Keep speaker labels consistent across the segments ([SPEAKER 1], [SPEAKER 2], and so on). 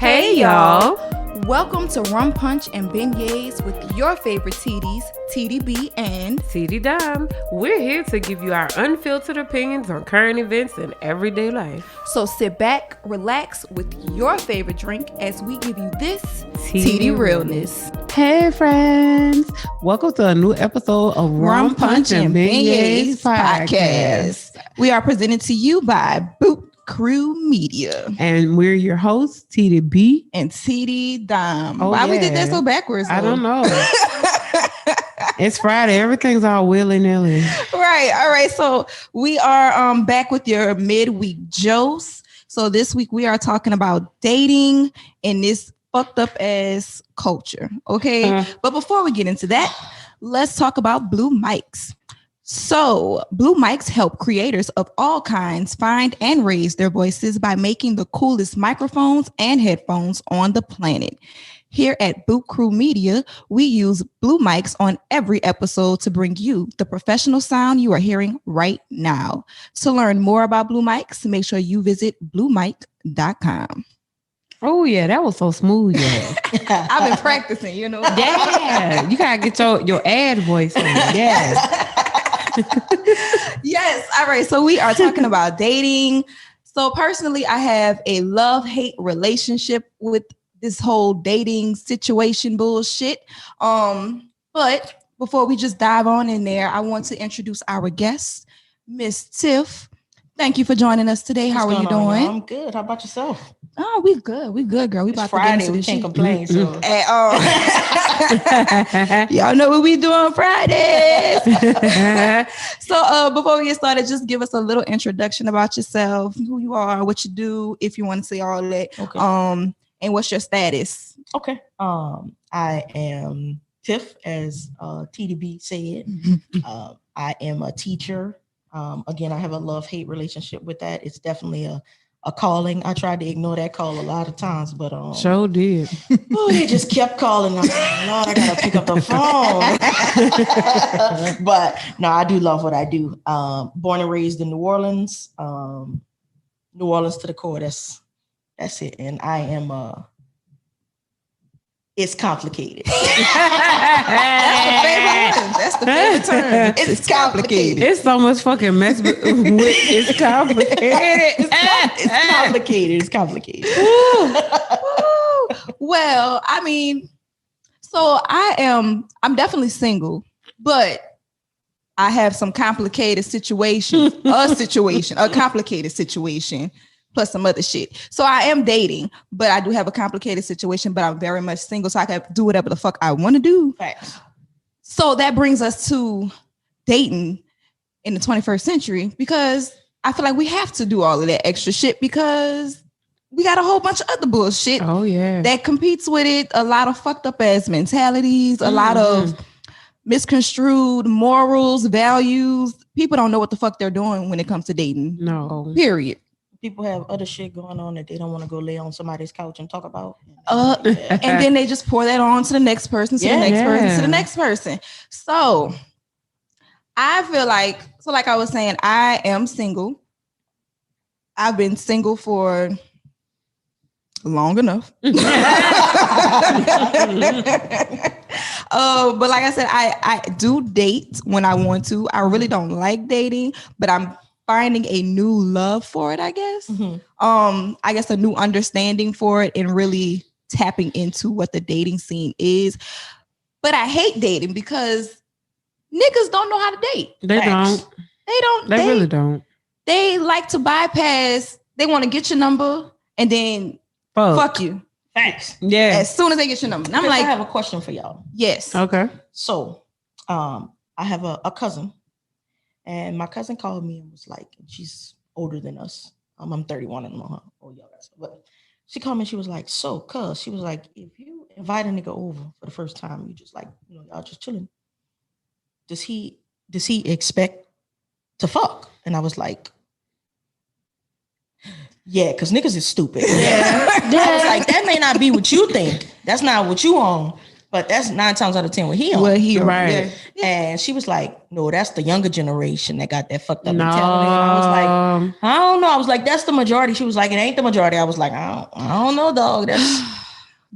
[SPEAKER 1] Hey y'all.
[SPEAKER 2] Welcome to Rum Punch and Beignets with your favorite TDs, TDB and
[SPEAKER 1] TD Dime. We're here to give you our unfiltered opinions on current events and everyday life.
[SPEAKER 2] So sit back, relax with your favorite drink as we give you this
[SPEAKER 1] TD
[SPEAKER 2] realness.
[SPEAKER 3] Hey friends, welcome to a new episode of Rum Punch and Beignets podcast.
[SPEAKER 2] We are presented to you by Boot Crew Media
[SPEAKER 3] And we're your hosts, TDB
[SPEAKER 2] and TD Dime.
[SPEAKER 3] Oh,
[SPEAKER 2] Why we
[SPEAKER 3] yeah.
[SPEAKER 2] did that so backwards?
[SPEAKER 3] I
[SPEAKER 2] though?
[SPEAKER 3] don't know. It's Friday. Everything's all willy-nilly.
[SPEAKER 2] Right. All right. So we are back with your midweek jokes. So this week we are talking about dating in this fucked up ass culture. Okay. But before we get into that, let's talk about Blue Mics. So Blue Mics help creators of all kinds find and raise their voices by making the coolest microphones and headphones on the planet. Here at Boot Crew Media, we use Blue Mics on every episode to bring you the professional sound you are hearing right now. To learn more about Blue Mics, make sure you visit bluemic.com.
[SPEAKER 3] Oh yeah, that was so smooth. Yeah,
[SPEAKER 2] I've been practicing, you know.
[SPEAKER 3] yeah. You gotta get your ad voice on. Yes.
[SPEAKER 2] Yes. All right. So we are talking about dating. So personally, I have a love-hate relationship with this whole dating situation bullshit. But before we just dive on in there, I want to introduce our guest, Miss Tiff. Thank you for joining us today. How are you doing?
[SPEAKER 4] I'm good. How about yourself?
[SPEAKER 2] Oh, we good. We good, girl. We
[SPEAKER 4] It's
[SPEAKER 2] about
[SPEAKER 4] Friday.
[SPEAKER 2] to
[SPEAKER 4] We
[SPEAKER 2] get
[SPEAKER 4] can't
[SPEAKER 2] into this shit.
[SPEAKER 4] complain. So
[SPEAKER 2] Y'all know what we do on Fridays. So before we get started, just give us a little introduction about yourself, who you are, what you do, if you want to say all that.
[SPEAKER 4] okay.
[SPEAKER 2] And what's your status?
[SPEAKER 4] Okay. I am Tiff, as TDB said. I am a teacher. Again, I have a love-hate relationship with that. It's definitely a calling. I tried to ignore that call a lot of times, but
[SPEAKER 3] Sure did.
[SPEAKER 4] they just kept calling. I'm like, Lord, I gotta pick up the phone. But no, I do love what I do. Born and raised in New Orleans. New Orleans to the core. That's it. And I am it's complicated.
[SPEAKER 2] That's the favorite term.
[SPEAKER 4] It's complicated.
[SPEAKER 3] It's so much fucking mess with it's complicated.
[SPEAKER 4] It's complicated. It's complicated.
[SPEAKER 2] Well, I mean, so I'm definitely single, but I have some complicated situations, a complicated situation, plus some other shit. So I am dating, but I do have a complicated situation, but I'm very much single, so I can do whatever the fuck I want to do.
[SPEAKER 4] Facts.
[SPEAKER 2] So that brings us to dating in the 21st century, because I feel like we have to do all of that extra shit because we got a whole bunch of other bullshit
[SPEAKER 3] Oh yeah.
[SPEAKER 2] that competes with it. A lot of fucked up ass mentalities, a lot of misconstrued morals, values. People don't know what the fuck they're doing when it comes to dating.
[SPEAKER 3] No.
[SPEAKER 2] Period.
[SPEAKER 4] People have other shit going on that they don't want to go lay on somebody's couch and talk about.
[SPEAKER 2] And then they just pour that on to the next person, to the next person, to the next person. So I feel like, like I was saying, I am single. I've been single for long enough. But like I said, I do date when I want to. I really don't like dating, but I'm finding a new love for it, I guess. I guess a new understanding for it and really tapping into what the dating scene is. But I hate dating because niggas don't know how to date.
[SPEAKER 3] They don't. They really don't.
[SPEAKER 2] They like to bypass. They want to get your number and then fuck you.
[SPEAKER 4] Thanks.
[SPEAKER 3] Yeah.
[SPEAKER 2] As soon as they get your number. And I'm
[SPEAKER 4] I
[SPEAKER 2] like,
[SPEAKER 4] have a question for y'all.
[SPEAKER 2] yes.
[SPEAKER 3] Okay.
[SPEAKER 4] So, I have a cousin, and my cousin called me and was like, she's older than us. I'm 31 and I'm her. Oh, y'all guys. But she called me and she was like, so, cuz, she was like, if you invite a nigga over for the first time, you just like, y'all just chilling. Does he expect to fuck? And I was like, yeah, because niggas is stupid. Yeah. I was like, that may not be what you think. That's not what you on. But that's 9 times out of 10 what he on.
[SPEAKER 2] Well, he
[SPEAKER 3] Right.
[SPEAKER 2] Yeah.
[SPEAKER 4] And she was like, no, that's the younger generation that got that fucked up mentality. And I was like, I don't know. I was like, that's the majority. She was like, it ain't the majority. I was like, I don't know, dog. That's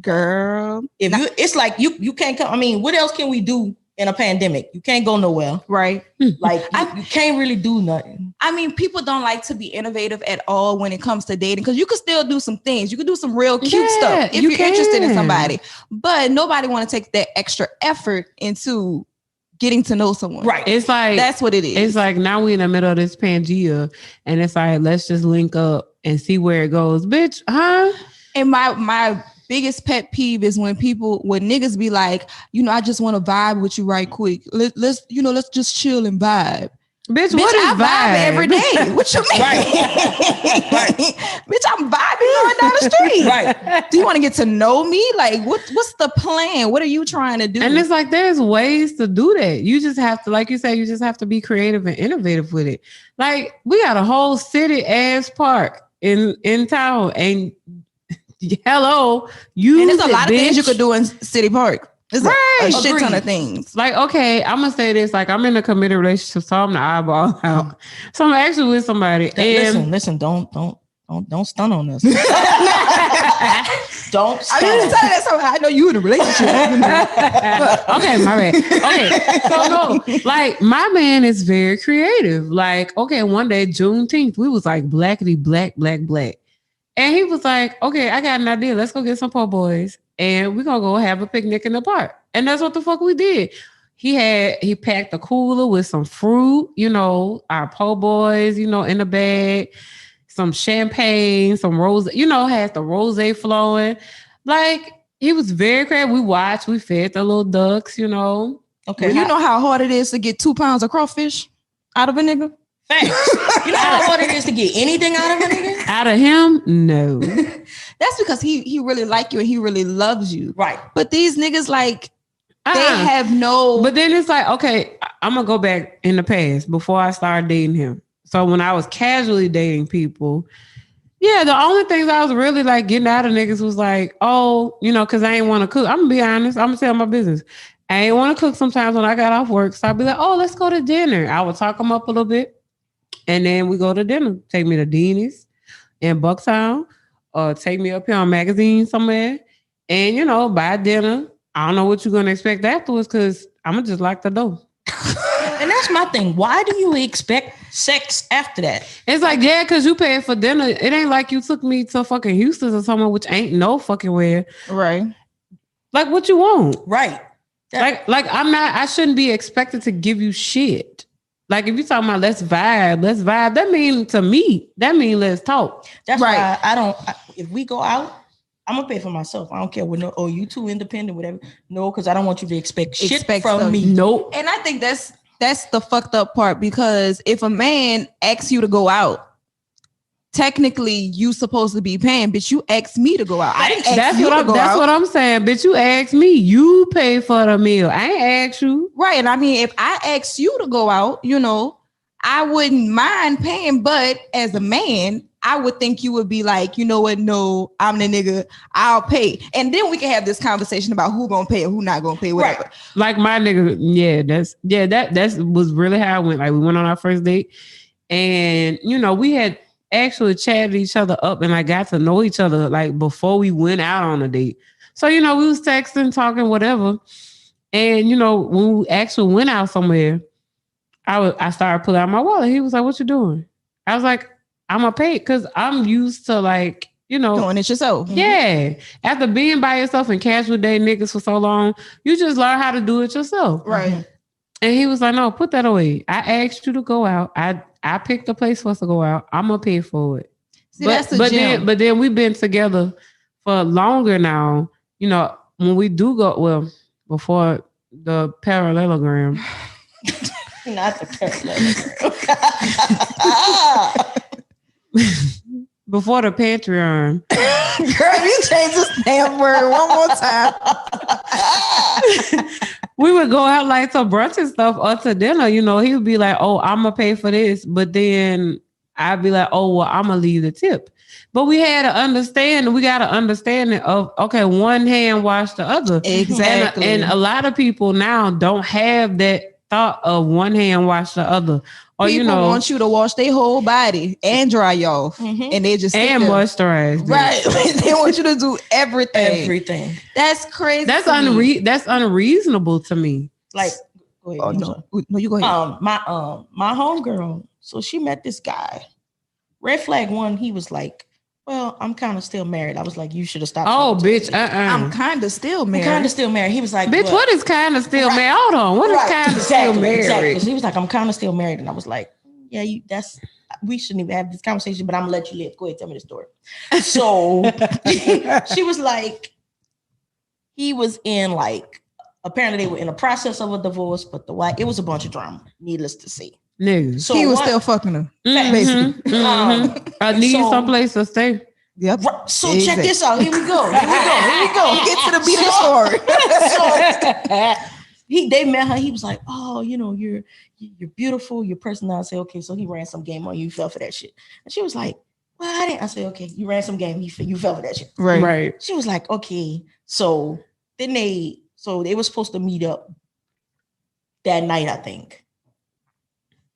[SPEAKER 2] girl.
[SPEAKER 4] if you it's like you can't come. I mean, what else can we do in a pandemic? You can't go nowhere.
[SPEAKER 2] Right.
[SPEAKER 4] Like you can't really do nothing.
[SPEAKER 2] I mean, people don't like to be innovative at all when it comes to dating because you could still do some things. You could do some real cute stuff if you're interested in somebody. But nobody want to take that extra effort into getting to know someone.
[SPEAKER 4] Right.
[SPEAKER 3] It's like
[SPEAKER 2] that's what it is.
[SPEAKER 3] It's like now we in the middle of this Pangea, and it's like let's just link up and see where it goes, bitch. Huh?
[SPEAKER 2] And my biggest pet peeve is when niggas be like, I just want to vibe with you right quick. Let's just chill and vibe.
[SPEAKER 3] Bitch, what is
[SPEAKER 2] I vibe every day. What you mean?
[SPEAKER 4] Right.
[SPEAKER 2] Bitch, I'm vibing going down the street.
[SPEAKER 4] Right.
[SPEAKER 2] Do you want to get to know me? Like, what's the plan? What are you trying to do?
[SPEAKER 3] And it's like there's ways to do that. You just have to, like you said, you just have to be creative and innovative with it. Like we got a whole city ass park in town, and hello,
[SPEAKER 2] and there's a lot of things you could do in City Park. There's a shit
[SPEAKER 4] Agreed.
[SPEAKER 2] ton of things.
[SPEAKER 3] Like, okay, I'm gonna say this. Like, I'm in a committed relationship, so I'm the eyeball out. So I'm actually with somebody. And
[SPEAKER 4] Listen, don't stun on us. Don't stun.
[SPEAKER 2] I didn't tell you that, so I know you in a relationship.
[SPEAKER 3] okay, my bad. Okay, so no, like my man is very creative. Like, okay, one day Juneteenth, we was like blackity black, and he was like, okay, I got an idea. Let's go get some po' boys. And we're gonna go have a picnic in the park. And that's what the fuck we did. He packed a cooler with some fruit, our po' boys, in the bag, some champagne, some rose, had the rose flowing. Like he was very creative. We watched, we fed the little ducks,
[SPEAKER 4] Okay.
[SPEAKER 2] Well, you know how hard it is to get 2 pounds of crawfish out of a nigga?
[SPEAKER 4] Thanks. You know how hard it is to get anything out of a nigga?
[SPEAKER 3] Out of him? No.
[SPEAKER 2] That's because he really like you and he really loves you.
[SPEAKER 4] Right.
[SPEAKER 2] But these niggas, like, they have no...
[SPEAKER 3] But then it's like, okay, I'm going to go back in the past before I started dating him. So when I was casually dating people, yeah, the only things I was really like getting out of niggas was like, because I ain't want to cook. I'm going to be honest. I'm going to tell my business. I ain't want to cook sometimes when I got off work. So I'd be like, let's go to dinner. I would talk them up a little bit. And then we go to dinner. Take me to Denny's in Bucktown, or take me up here on Magazine somewhere. And, buy dinner. I don't know what you're going to expect afterwards because I'm going to just lock the door.
[SPEAKER 4] And that's my thing. Why do you expect sex after that?
[SPEAKER 3] It's like, yeah, because you paid for dinner. It ain't like you took me to fucking Houston or somewhere, which ain't no fucking where.
[SPEAKER 2] Right.
[SPEAKER 3] Like, what you want?
[SPEAKER 4] Right.
[SPEAKER 3] Like I shouldn't be expected to give you shit. Like if you're talking about let's vibe. That mean to me, let's talk.
[SPEAKER 4] That's right. Why if we go out, I'm gonna pay for myself. I don't care what you too independent, whatever. No, because I don't want you to expect shit from me.
[SPEAKER 3] Nope.
[SPEAKER 2] And I think that's the fucked up part, because if a man asks you to go out, technically you supposed to be paying, bitch. You asked me to go out. I didn't ask you to go out.
[SPEAKER 3] That's what I'm saying, bitch. You asked me. You pay for the meal. I ain't asked you.
[SPEAKER 2] Right. And I mean, if I asked you to go out, I wouldn't mind paying, but as a man, I would think you would be like, you know what? No, I'm the nigga. I'll pay. And then we can have this conversation about who gonna pay or who not gonna pay, whatever.
[SPEAKER 3] Right. Like my nigga, that was really how I went. Like we went on our first date, and we had actually chatted each other up, and I got to know each other like before we went out on a date. So we was texting, talking, whatever. And when we actually went out somewhere, I started pulling out my wallet. He was like, "What you doing?" I was like, "I'm gonna pay," because I'm used to like
[SPEAKER 2] doing it yourself.
[SPEAKER 3] Yeah. After being by yourself and casual dating niggas for so long, you just learn how to do it yourself.
[SPEAKER 2] Right.
[SPEAKER 3] And he was like, "No, put that away. I asked you to go out. I picked a place for us to go out. I'm gonna pay for it."
[SPEAKER 2] See, that's the gem.
[SPEAKER 3] But then we've been together for longer now. When we do go, before the parallelogram.
[SPEAKER 4] Not the parallelogram.
[SPEAKER 3] Before the Patreon.
[SPEAKER 2] Girl, you change this damn word one more time.
[SPEAKER 3] We would go out like to brunch and stuff or to dinner. He would be like, "Oh, I'm gonna pay for this," but then I'd be like, "Oh, well, I'm gonna leave the tip." But we had to understand, we got to understand it of, okay, one hand wash the other.
[SPEAKER 2] Exactly.
[SPEAKER 3] And a lot of people now don't have that thought of one hand wash the other. Or,
[SPEAKER 2] People want you to wash their whole body and dry you off. And they just sit
[SPEAKER 3] and
[SPEAKER 2] there.
[SPEAKER 3] moisturize.
[SPEAKER 2] Right. They want you to do everything.
[SPEAKER 4] Everything.
[SPEAKER 2] That's crazy.
[SPEAKER 3] That's
[SPEAKER 2] to me.
[SPEAKER 3] that's unreasonable to me.
[SPEAKER 4] Like, go ahead.
[SPEAKER 2] Oh, no, you go ahead.
[SPEAKER 4] My homegirl. So she met this guy. Red flag one. He was like, "Well, I'm kind of still married." I was like, "You should have stopped."
[SPEAKER 3] Oh, bitch!
[SPEAKER 2] I'm kind of still married.
[SPEAKER 4] Kind of still married. He was like,
[SPEAKER 3] "Bitch, what is kind of still married? Hold on, what is kind of still married?"
[SPEAKER 4] Exactly. So he was like, "I'm kind of still married," and I was like, "Yeah, we shouldn't even have this conversation, but I'm gonna let you live. Go ahead, tell me the story." So she was like, he was in like, apparently they were in a process of a divorce, but it was a bunch of drama, needless to say.
[SPEAKER 3] Niggas.
[SPEAKER 2] So he was still fucking her.
[SPEAKER 3] Basically. I need someplace to stay.
[SPEAKER 2] Yep.
[SPEAKER 4] So check this out. Here we go. Get
[SPEAKER 2] to the beat of the story.
[SPEAKER 4] They met her. He was like, "Oh, you're beautiful. Your personality." I said, "Okay." So he ran some game on you. You fell for that shit. And she was like, "Well, I didn't." I said, "Okay, you ran some game. You fell for that shit."
[SPEAKER 3] Right.
[SPEAKER 4] She was like, "Okay." So then they were supposed to meet up that night, I think.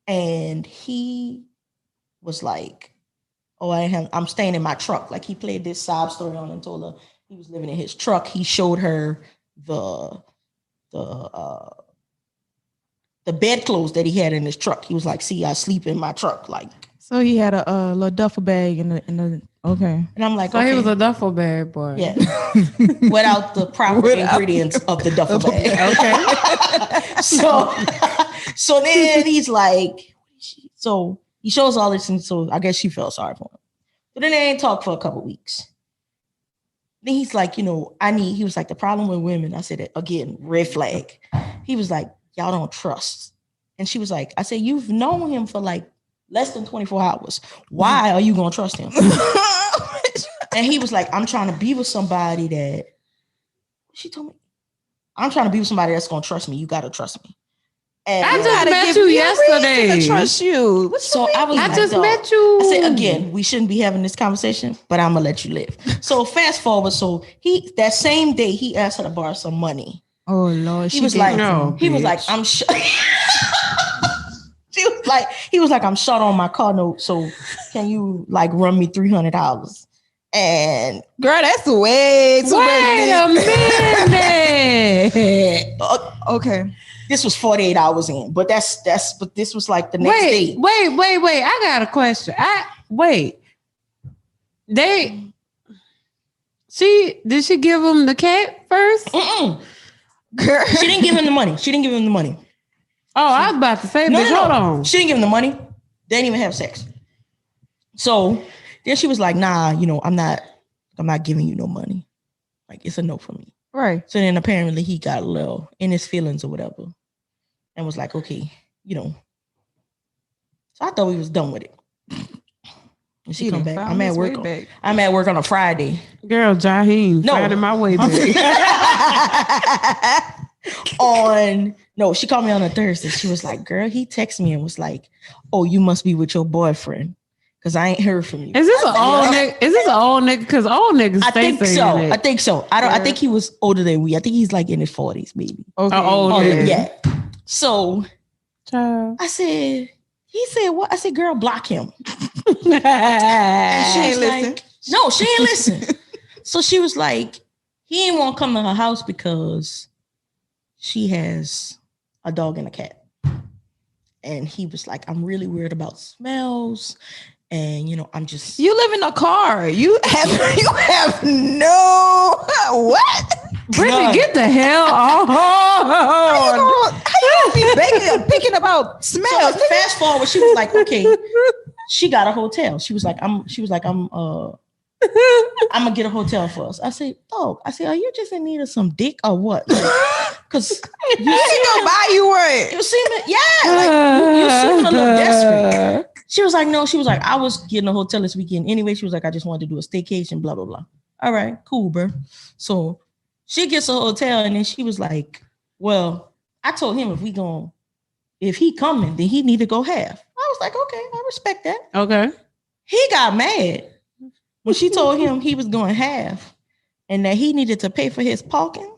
[SPEAKER 4] And he was like, "Oh, I'm staying in my truck." Like he played this sob story on and told her he was living in his truck. He showed her the bedclothes that he had in his truck. He was like, "See, I sleep in my truck." Like,
[SPEAKER 2] so he had a little duffel bag in the okay.
[SPEAKER 4] And I'm like,
[SPEAKER 3] so he was a duffel bag boy.
[SPEAKER 4] Yeah. Without the proper ingredients of the duffel bag. Okay. So then he's like, so he shows all this, and so I guess she felt sorry for him. But then they ain't talk for a couple weeks. Then he's like, he was like, the problem with women, I said, again, red flag. He was like, y'all don't trust. And she was like, I said, you've known him for like less than 24 hours. Why are you going to trust him? And he was like, I'm trying to be with somebody that, she told me, I'm trying to be with somebody that's going to trust me. You got to trust me. And
[SPEAKER 3] I just met you yesterday.
[SPEAKER 2] To trust you.
[SPEAKER 4] I
[SPEAKER 3] just met you.
[SPEAKER 4] I said, again, we shouldn't be having this conversation, but I'm gonna let you live. So fast forward. So that same day he asked her to borrow some money.
[SPEAKER 2] Oh Lord,
[SPEAKER 4] he was like, I'm he was like, I'm short on my car note. So can you like run me $300? And
[SPEAKER 2] girl, that's way too much.
[SPEAKER 3] Wait a minute.
[SPEAKER 2] Okay.
[SPEAKER 3] This
[SPEAKER 4] was 48 hours in, but but this was like the next day.
[SPEAKER 3] Wait. I got a question. Did she give him the cat first?
[SPEAKER 2] Girl.
[SPEAKER 4] She didn't give him the money.
[SPEAKER 3] Oh, I was about to say, hold on.
[SPEAKER 4] She didn't give him the money. They didn't even have sex. So then she was like, nah, I'm not giving you no money. Like, it's a no for me.
[SPEAKER 2] Right.
[SPEAKER 4] So then apparently he got a little in his feelings or whatever and was like, okay, So I thought we was done with it. And she come back. I'm at work on a Friday.
[SPEAKER 3] Girl, Jaheim, finding my way back.
[SPEAKER 4] She called me on a Thursday. She was like, girl, he texted me and was like, oh, you must be with your boyfriend. Because I ain't heard from you.
[SPEAKER 3] Is this an old nigga? Because old niggas
[SPEAKER 4] I think so. I think he was older than we. I think he's like in his 40s, maybe.
[SPEAKER 3] Okay. Old nigga.
[SPEAKER 4] Yeah. So I said, he said what? I said, girl, block him. And she ain't listen. No, she ain't listen. So she was like, he ain't want to come to her house because she has a dog and a cat. And he was like, I'm really weird about smells. And I'm just.
[SPEAKER 2] You live in a car. You have no what?
[SPEAKER 3] Brittany, get the hell off.
[SPEAKER 2] How you be picking about smells?
[SPEAKER 4] So fast forward, she was like, okay, she got a hotel. She was like, I'm gonna get a hotel for us. I said, are you just in need of some dick or what? Because you
[SPEAKER 2] gonna buy you one.
[SPEAKER 4] You seem you seem a little desperate. She was like, no. She was like, I was getting a hotel this weekend anyway. She was like, I just wanted to do a staycation, blah, blah, blah. All right, cool, bro. So she gets a hotel and then she was like, well, I told him if he coming, then he need to go half. I was like, okay, I respect that.
[SPEAKER 3] Okay.
[SPEAKER 4] He got mad When she told him he was going half and that he needed to pay for his parking,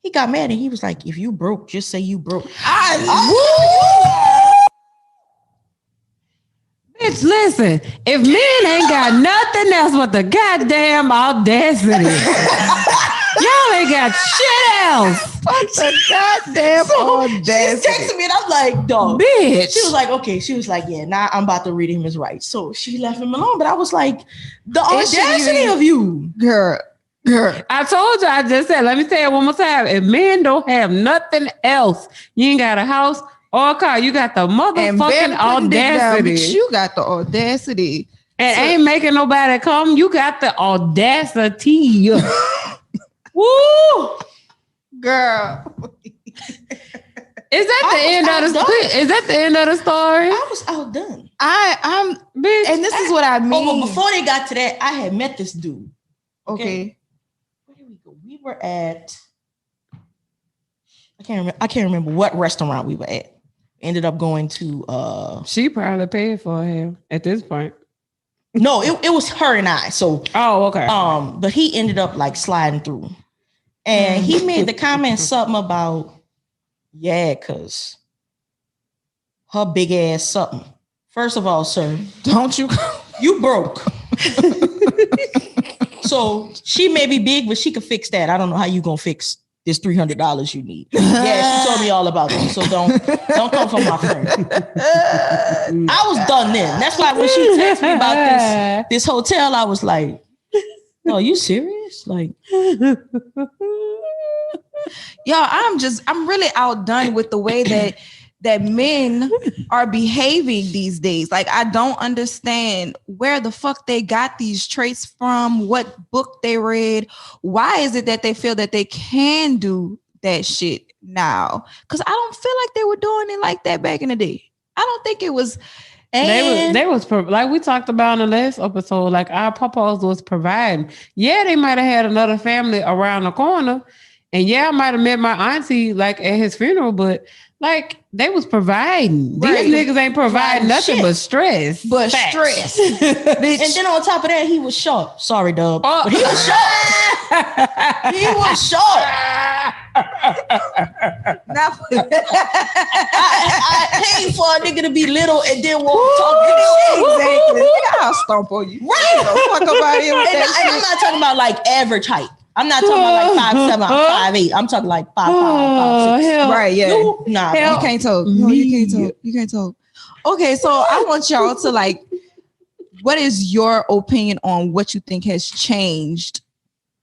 [SPEAKER 4] he got mad and he was like, if you broke, just say you broke.
[SPEAKER 3] Bitch, listen, if men ain't got nothing else but the goddamn audacity, y'all ain't got shit else.
[SPEAKER 2] Fuck the goddamn audacity.
[SPEAKER 4] She texted me and I'm like, dog.
[SPEAKER 3] Bitch.
[SPEAKER 4] She was like, okay. She was like, yeah, now I'm about to read him his rights. So she left him alone. But I was like, the audacity of you.
[SPEAKER 2] Girl.
[SPEAKER 3] I told you, I just said, let me say it one more time. If men don't have nothing else, you ain't got a house or a car, you got the motherfucking audacity.
[SPEAKER 2] You got the audacity.
[SPEAKER 3] And ain't making nobody come. You got the audacity. Woo!
[SPEAKER 2] Girl.
[SPEAKER 3] Is that the end of the story? Is that the end of the story?
[SPEAKER 4] I was outdone.
[SPEAKER 2] I'm
[SPEAKER 3] Bitch.
[SPEAKER 2] and this is what I mean.
[SPEAKER 4] Oh, but before they got to that, I had met this dude.
[SPEAKER 2] Okay.
[SPEAKER 4] Where did we go? We were at I can't remember what restaurant we were at. Ended up going to
[SPEAKER 3] She probably paid for him at this point.
[SPEAKER 4] no, it was her and I. So
[SPEAKER 3] okay.
[SPEAKER 4] But he ended up like sliding through. And he made the comment something about, yeah, cause her big ass something. First of all, sir,
[SPEAKER 2] Don't you
[SPEAKER 4] broke. So she may be big, but she could fix that. I don't know how you gonna fix this $300 you need. Yeah, she told me all about that. So don't come from my friend. I was done then. That's why when she texted me about this hotel, I was like, "Oh, you serious?" Like,
[SPEAKER 2] Y'all, I'm really outdone with the way that men are behaving these days. Like, I don't understand where the fuck they got these traits from, what book they read. Why is it that they feel that they can do that shit now? Because I don't feel like they were doing it like that back in the day. I don't think it was.
[SPEAKER 3] They was like we talked about in the last episode, like our papas was providing. Yeah, they might have had another family around the corner. And yeah, I might have met my auntie like at his funeral, but like they was providing.
[SPEAKER 2] Right.
[SPEAKER 3] These niggas ain't providing nothing
[SPEAKER 4] shit.
[SPEAKER 3] but stress.
[SPEAKER 2] But
[SPEAKER 3] Facts.
[SPEAKER 2] stress.
[SPEAKER 4] and then on top of that, he was short. Sorry, Dub.
[SPEAKER 3] Oh.
[SPEAKER 4] But he was short. He was short. I paid for a nigga to be little and then walk talking shit.
[SPEAKER 2] Exactly. I'll stomp on you.
[SPEAKER 4] Right.
[SPEAKER 2] Fuck about here with
[SPEAKER 4] And
[SPEAKER 2] that
[SPEAKER 4] I'm not talking about like average height. I'm not talking about like 5'7", 5'8". I'm talking like 5'5", 5'6".
[SPEAKER 3] Hell.
[SPEAKER 2] Right, yeah.
[SPEAKER 4] Nah,
[SPEAKER 2] You can't talk. No, you can't talk. You can't talk. Okay, so I want y'all to like, what is your opinion on what you think has changed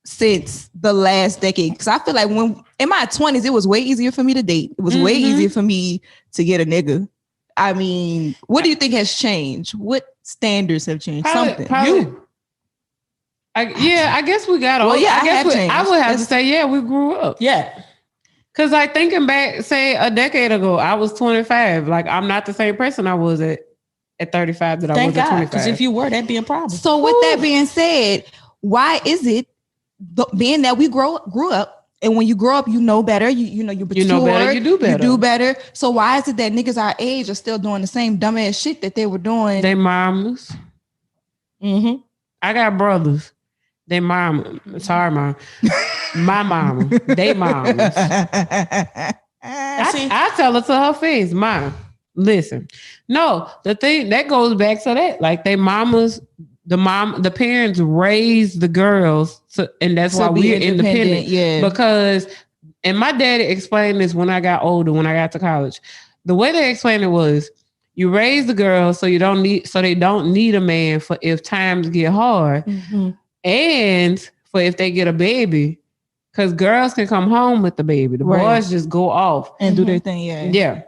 [SPEAKER 2] since the last decade? Because I feel like when in my 20s, it was way easier for me to date. It was way easier for me to get a nigga. I mean, what do you think has changed? What standards have changed? Something.
[SPEAKER 3] I guess we got
[SPEAKER 2] Well,
[SPEAKER 3] old.
[SPEAKER 2] yeah,
[SPEAKER 3] I would have to say, yeah, we grew up.
[SPEAKER 4] Yeah.
[SPEAKER 3] Cause like thinking back, say a decade ago, I was 25. Like I'm not the same person I was at 35 that I was at 25.
[SPEAKER 4] Because if you were, that'd be a problem.
[SPEAKER 2] So with that being said, why is it being that we grew up, and when you grow up, you know better, you know you're mature,
[SPEAKER 3] you know better, you do better.
[SPEAKER 2] You do better. So why is it that niggas our age are still doing the same dumbass shit that they were doing?
[SPEAKER 3] They mamas.
[SPEAKER 2] Mm-hmm.
[SPEAKER 3] I got brothers. They mama. Sorry, mom. My mama. They mamas. I tell her to her face, Mom, listen. No, the thing that goes back to that, like they mamas, the parents raise the girls and that's why we're independent.
[SPEAKER 2] Yeah.
[SPEAKER 3] Because, and my daddy explained this when I got older, when I got to college. The way they explained it was you raise the girls so they don't need a man for if times get hard. Mm-hmm. And for if they get a baby, because girls can come home with the baby. The boys just go off
[SPEAKER 2] and do their thing. Yeah.
[SPEAKER 3] Yeah.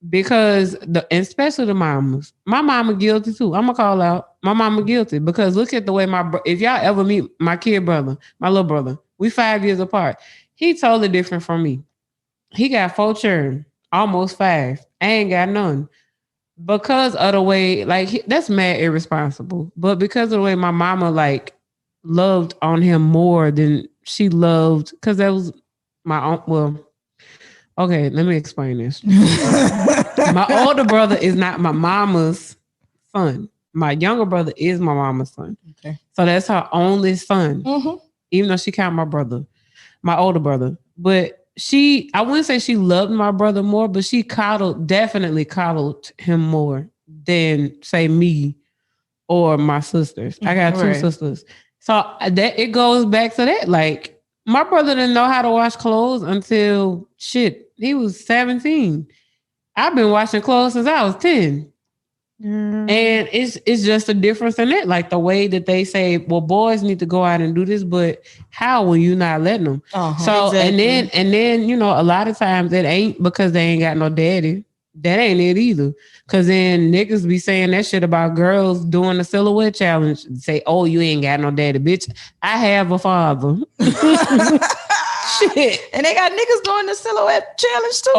[SPEAKER 3] Because especially the mamas. My mama guilty too. I'm gonna call out. My mama guilty because look at the way if y'all ever meet my kid brother, my little brother, we 5 years apart. He totally different from me. He got 4 children, almost 5. I ain't got none. Because of the way, like that's mad irresponsible. But because of the way my mama like loved on him more than she loved, because that was my own. Well, okay, let me explain this. My older brother is not my mama's son. My younger brother is my mama's son.
[SPEAKER 4] Okay.
[SPEAKER 3] So that's her only son,
[SPEAKER 4] Mm-hmm.
[SPEAKER 3] even though she count my brother, my older brother. But I wouldn't say she loved my brother more, but she definitely coddled him more than, say, me or my sisters. I got two
[SPEAKER 2] Right.
[SPEAKER 3] sisters. So that it goes back to that. Like, my brother didn't know how to wash clothes until he was 17. I've been washing clothes since I was 10. And it's just a difference in it. Like the way that they say, well, boys need to go out and do this, but how when you not letting them? So
[SPEAKER 4] Exactly.
[SPEAKER 3] and then a lot of times it ain't because they ain't got no daddy. That ain't it either. Cause then niggas be saying that shit about girls doing the silhouette challenge. Say, oh, you ain't got no daddy, bitch. I have a father. Shit.
[SPEAKER 2] And they got niggas doing the silhouette challenge too.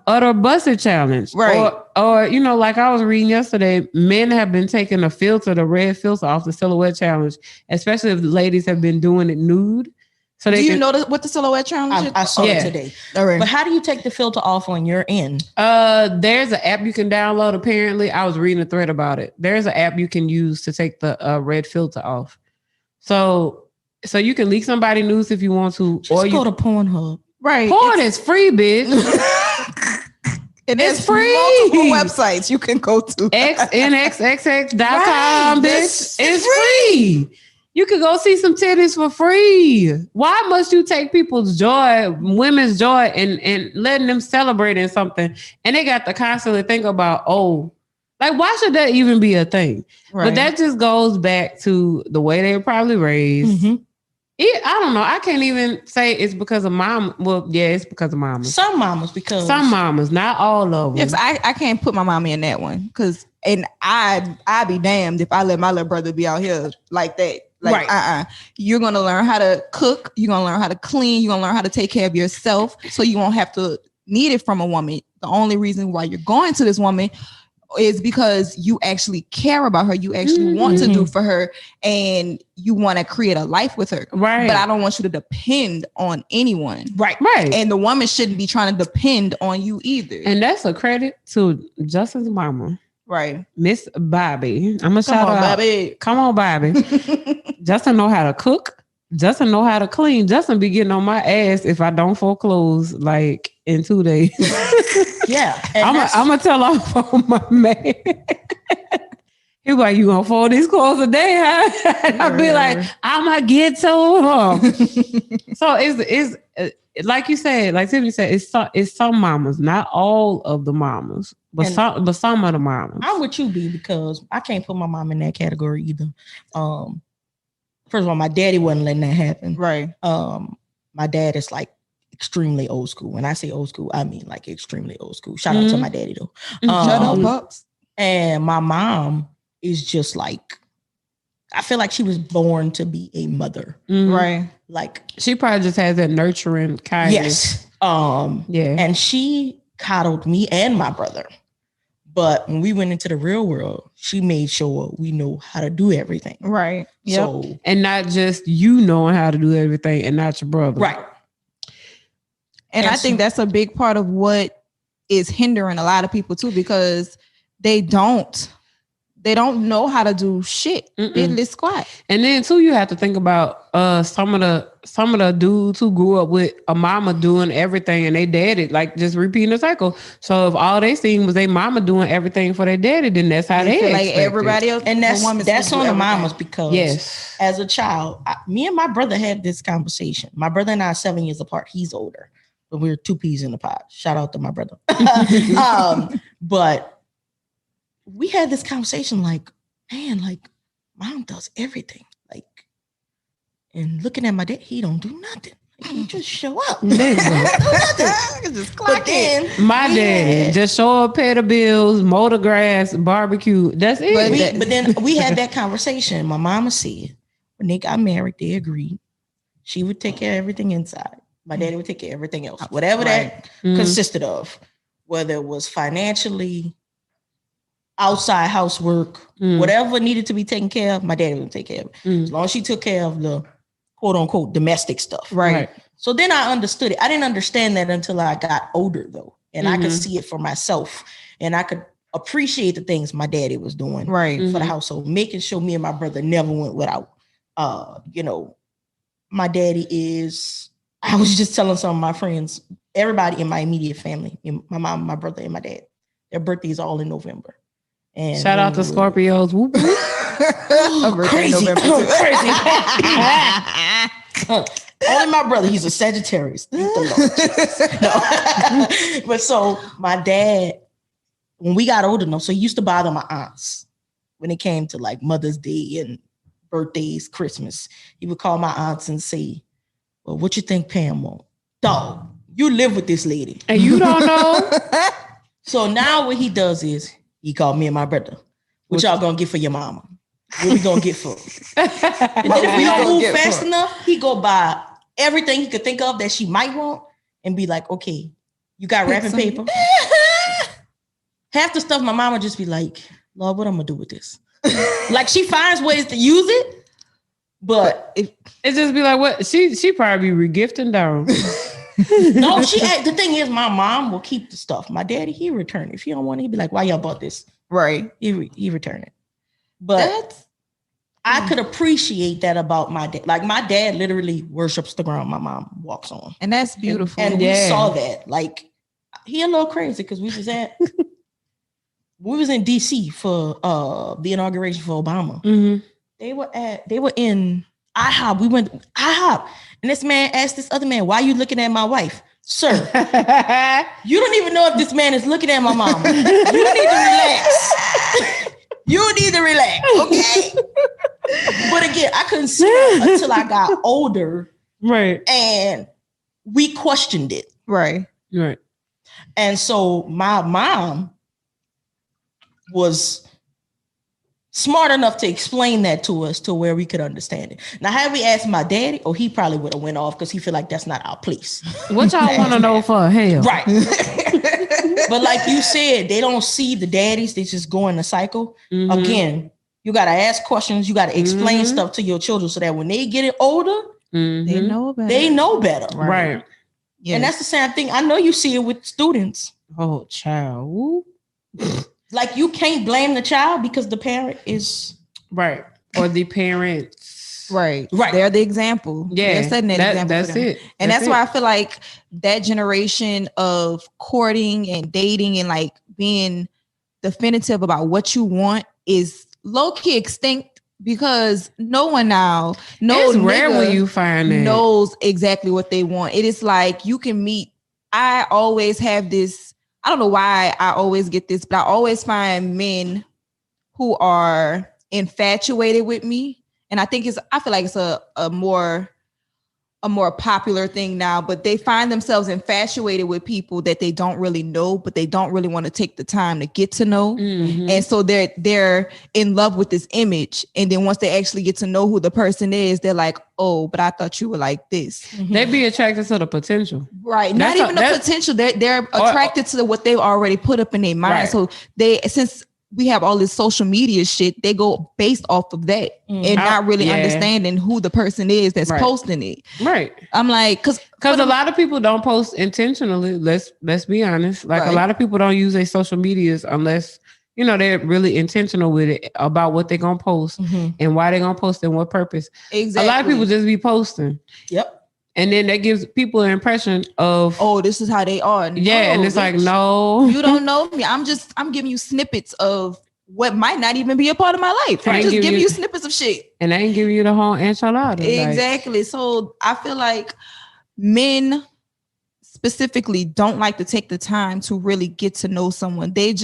[SPEAKER 3] Or the busted challenge.
[SPEAKER 2] Right.
[SPEAKER 3] Or like I was reading yesterday, men have been taking the red filter off the silhouette challenge, especially if the ladies have been doing it nude. So
[SPEAKER 2] do you know what the silhouette challenge is?
[SPEAKER 4] I saw it today.
[SPEAKER 2] All right.
[SPEAKER 4] But how do you take the filter off when you're in?
[SPEAKER 3] There's an app you can download. Apparently, I was reading a thread about it. There's an app you can use to take the red filter off. So you can leak somebody news if you want to,
[SPEAKER 4] Just go to Pornhub.
[SPEAKER 2] Right.
[SPEAKER 3] Porn is free, bitch.
[SPEAKER 2] And
[SPEAKER 3] it's
[SPEAKER 2] there's
[SPEAKER 3] free.
[SPEAKER 2] multiple websites you can go to.
[SPEAKER 3] xnxxx.com,
[SPEAKER 2] Right.
[SPEAKER 3] bitch. It's free. You can go see some titties for free. Why must you take people's joy, women's joy, and letting them celebrate in something? And they got to constantly think about, why should that even be a thing?
[SPEAKER 2] Right.
[SPEAKER 3] But that just goes back to the way they were probably raised.
[SPEAKER 4] Mm-hmm.
[SPEAKER 3] I don't know. I can't even say it's because of mom. Well, yeah, it's because of mamas.
[SPEAKER 4] Some mamas,
[SPEAKER 3] not all of them.
[SPEAKER 2] Yes, I can't put my mama in that one and I be damned if I let my little brother be out here like that. Like,
[SPEAKER 4] right.
[SPEAKER 2] You're gonna learn how to cook. You're gonna learn how to clean. You're gonna learn how to take care of yourself, so you won't have to need it from a woman. The only reason why you're going to this woman is because you actually care about her. You actually want to do for her, and you want to create a life with her.
[SPEAKER 3] Right.
[SPEAKER 2] But I don't want you to depend on anyone.
[SPEAKER 3] Right.
[SPEAKER 2] And the woman shouldn't be trying to depend on you either.
[SPEAKER 3] And that's a credit to Justin's mama.
[SPEAKER 2] Right.
[SPEAKER 3] Miss Bobby. I'm gonna shout her out.
[SPEAKER 2] Bobby.
[SPEAKER 3] Come on, Bobby. Justin know how to cook. Justin know how to clean. Justin be getting on my ass if I don't fold clothes like in 2 days.
[SPEAKER 4] Yeah.
[SPEAKER 3] I'm gonna tell off on my man. He like, you gonna fold these clothes a day, huh? And I'll be like, I'm gonna get to them. So it's like you said, like Tiffany said, it's some mamas, not all of the mamas, but some of the mamas.
[SPEAKER 4] I'm with you, B, because I can't put my mom in that category either. First of all, my daddy wasn't letting that happen.
[SPEAKER 2] Right.
[SPEAKER 4] My dad is like extremely old school. When I say old school, I mean like extremely old school. Shout out to my daddy though.
[SPEAKER 2] Shut up, Pops.
[SPEAKER 4] And my mom is just like, I feel like she was born to be a mother.
[SPEAKER 2] Right.
[SPEAKER 4] Like
[SPEAKER 3] she probably just has that nurturing kind.
[SPEAKER 4] Yes.
[SPEAKER 3] Yeah.
[SPEAKER 4] And she coddled me and my brother. But when we went into the real world, she made sure we know how to do everything.
[SPEAKER 2] Right.
[SPEAKER 3] Yep.
[SPEAKER 4] So,
[SPEAKER 3] and not just you knowing how to do everything and not your brother.
[SPEAKER 4] Right.
[SPEAKER 2] And I think that's a big part of what is hindering a lot of people too, because they don't know how to do shit. Diddly squat.
[SPEAKER 3] And then too, you have to think about some of the dudes who grew up with a mama doing everything and they daddy, like just repeating the cycle. So if all they seen was their mama doing everything for their daddy, then that's how they
[SPEAKER 2] like everybody else.
[SPEAKER 4] And that's on the mamas, because
[SPEAKER 3] as
[SPEAKER 4] a child, me and my brother had this conversation. My brother and I are 7 years apart. He's older, but we're 2 peas in the pod. Shout out to my brother. But we had this conversation like, man, like mom does everything. Like, and looking at my dad, he don't do nothing. Like, he just show up. But then
[SPEAKER 3] my daddy just show up, pay the bills, mow the grass, barbecue. That's it.
[SPEAKER 4] But then we had that conversation. My mama said when they got married, they agreed she would take care of everything inside. My daddy would take care of everything else, whatever that consisted of, whether it was financially, outside housework, whatever needed to be taken care of, my daddy would take care of it. As long as she took care of the quote unquote domestic stuff.
[SPEAKER 2] Right.
[SPEAKER 4] So then I understood it. I didn't understand that until I got older though. And I could see it for myself. And I could appreciate the things my daddy was doing
[SPEAKER 2] Right.
[SPEAKER 4] for the household, making sure me and my brother never went without. My daddy is, I was just telling some of my friends, everybody in my immediate family, my mom, my brother, and my dad, their birthdays all in November. And
[SPEAKER 3] Shout out to Scorpios. Whoop, whoop.
[SPEAKER 4] Crazy. Only my brother, he's a Sagittarius. Thank the Lord. No. But so my dad, when we got older enough, so he used to bother my aunts when it came to like Mother's Day and birthdays, Christmas. He would call my aunts and say, well, what you think Pam want? Dog, you live with this lady.
[SPEAKER 3] And you don't know?
[SPEAKER 4] So now what he does is he called me and my brother. What y'all gonna get for your mama? What we gonna get for her? And then if we don't move fast enough, he go buy everything he could think of that she might want and be like, okay, you got wrapping paper? Half the stuff my mama just be like, Lord, what I'm gonna do with this? Like she finds ways to use it, but
[SPEAKER 3] it just be like, what? She probably be regifting down.
[SPEAKER 4] No, the thing is, my mom will keep the stuff. My daddy, he return it. If he don't want it, he be like, why y'all bought this?
[SPEAKER 2] Right.
[SPEAKER 4] He return it. But I could appreciate that about my dad. Like my dad literally worships the ground my mom walks on.
[SPEAKER 2] And that's beautiful.
[SPEAKER 4] And we saw that. Like he a little crazy because we was in DC for the inauguration for Obama.
[SPEAKER 3] Mm-hmm.
[SPEAKER 4] They were in IHOP. We went IHOP. And this man asked this other man, why are you looking at my wife? Sir, you don't even know if this man is looking at my mama. You need to relax. You need to relax, okay? But again, I couldn't see that until I got older.
[SPEAKER 3] Right.
[SPEAKER 4] And we questioned it.
[SPEAKER 2] Right.
[SPEAKER 3] Right.
[SPEAKER 4] And so my mom was smart enough to explain that to us to where we could understand it. Now, had we asked my daddy, he probably would have went off because he feel like that's not our place.
[SPEAKER 3] What y'all want to know for hell?
[SPEAKER 4] Right. But like you said, they don't see the daddies. They just go in a cycle.
[SPEAKER 3] Mm-hmm.
[SPEAKER 4] Again, you got to ask questions. You got to explain stuff to your children so that when they get it older,
[SPEAKER 2] they know better.
[SPEAKER 4] They know better.
[SPEAKER 3] Right.
[SPEAKER 2] Yes.
[SPEAKER 4] And that's the same thing. I know you see it with students.
[SPEAKER 3] Oh, child. Woo.
[SPEAKER 4] Like you can't blame the child because the parent is
[SPEAKER 3] right. Or the parents.
[SPEAKER 2] Right.
[SPEAKER 4] Right.
[SPEAKER 2] They're the example.
[SPEAKER 3] Yeah.
[SPEAKER 2] They're setting that example.
[SPEAKER 3] That's
[SPEAKER 2] for them.
[SPEAKER 3] it.
[SPEAKER 2] And that's why I feel like that generation of courting and dating and like being definitive about what you want is low-key extinct because no one now
[SPEAKER 3] it's rare when you find it.
[SPEAKER 2] Knows exactly what they want. It is like you can meet. I always have this. I don't know why I always get this, but I always find men who are infatuated with me. And I feel like it's a more popular thing now, but they find themselves infatuated with people that they don't really know, but they don't really want to take the time to get to know.
[SPEAKER 3] Mm-hmm.
[SPEAKER 2] And so they're in love with this image. And then once they actually get to know who the person is, they're like, oh, but I thought you were like this.
[SPEAKER 3] Mm-hmm. They be attracted to the potential.
[SPEAKER 2] Right. Not even the potential. They're attracted to what they've already put up in their mind.
[SPEAKER 3] Right.
[SPEAKER 2] So since we have all this social media shit, they go based off of that and not really understanding who the person is that's posting it.
[SPEAKER 3] Right.
[SPEAKER 2] I'm like, because
[SPEAKER 3] a lot of people don't post intentionally. Let's be honest. Like a lot of people don't use their social medias unless, they're really intentional with it about what they're going to post and why they're going to post and what purpose.
[SPEAKER 2] Exactly.
[SPEAKER 3] A lot of people just be posting.
[SPEAKER 4] Yep.
[SPEAKER 3] And then that gives people an impression of,
[SPEAKER 2] oh, this is how they are. No,
[SPEAKER 3] and it's like, no,
[SPEAKER 2] you don't know me. I'm giving you snippets of what might not even be a part of my life. I'm just giving you snippets of shit.
[SPEAKER 3] And I ain't giving you the whole enchilada.
[SPEAKER 2] Exactly. So I feel like men specifically don't like to take the time to really get to know someone. They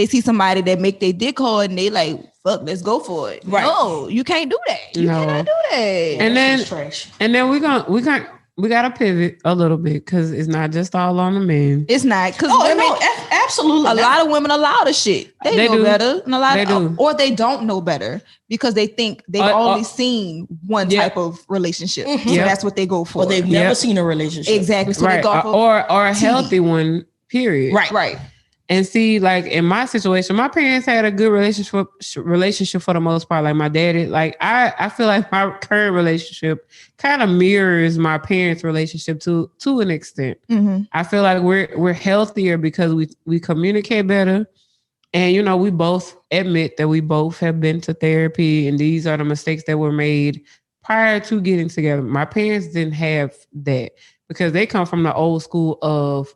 [SPEAKER 2] see somebody that make their dick hard and they like, fuck, let's go for it. Right. No, you can't do that. You cannot do that.
[SPEAKER 3] And then we gotta pivot a little bit because it's not just all on the men.
[SPEAKER 2] It's not because
[SPEAKER 4] absolutely
[SPEAKER 2] a lot of women allow the shit. They know better, and a lot
[SPEAKER 3] do.
[SPEAKER 2] Or they don't know better because they think they've only seen one type of relationship. So that's what they go for.
[SPEAKER 4] Or they've never seen a relationship.
[SPEAKER 2] Exactly. So
[SPEAKER 3] they go for
[SPEAKER 2] or
[SPEAKER 3] a healthy one. Period.
[SPEAKER 2] Right.
[SPEAKER 3] And see, like in my situation, my parents had a good relationship for the most part. Like my daddy, like I feel like my current relationship kind of mirrors my parents' relationship to an extent. Mm-hmm. I feel like we're healthier because we communicate better And, you know, we both admit that we both have been to therapy, and these are the mistakes that were made prior to getting together. My parents didn't have that because they come from the old school of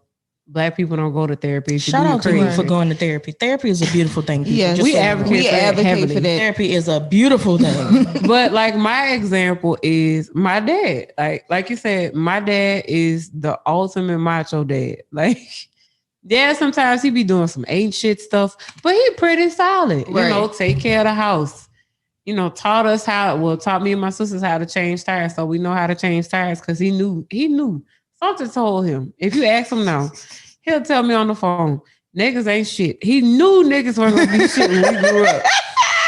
[SPEAKER 3] Black people don't go to therapy.
[SPEAKER 4] Shout out to you for going to therapy. Therapy is a beautiful thing.
[SPEAKER 2] Yes,
[SPEAKER 3] we advocate
[SPEAKER 2] for that.
[SPEAKER 4] Therapy is a beautiful thing.
[SPEAKER 3] But like my example is my dad. Like you said, my dad is the ultimate macho dad. Like, yeah, sometimes he be doing some ain't shit stuff, but he pretty solid.
[SPEAKER 2] Right.
[SPEAKER 3] You know, take care of the house. You know, taught me and my sisters how to change tires, so we know how to change tires because he knew. Something told him. If you ask him now, he'll tell me on the phone, niggas ain't shit. He knew niggas weren't gonna be shit when we grew up.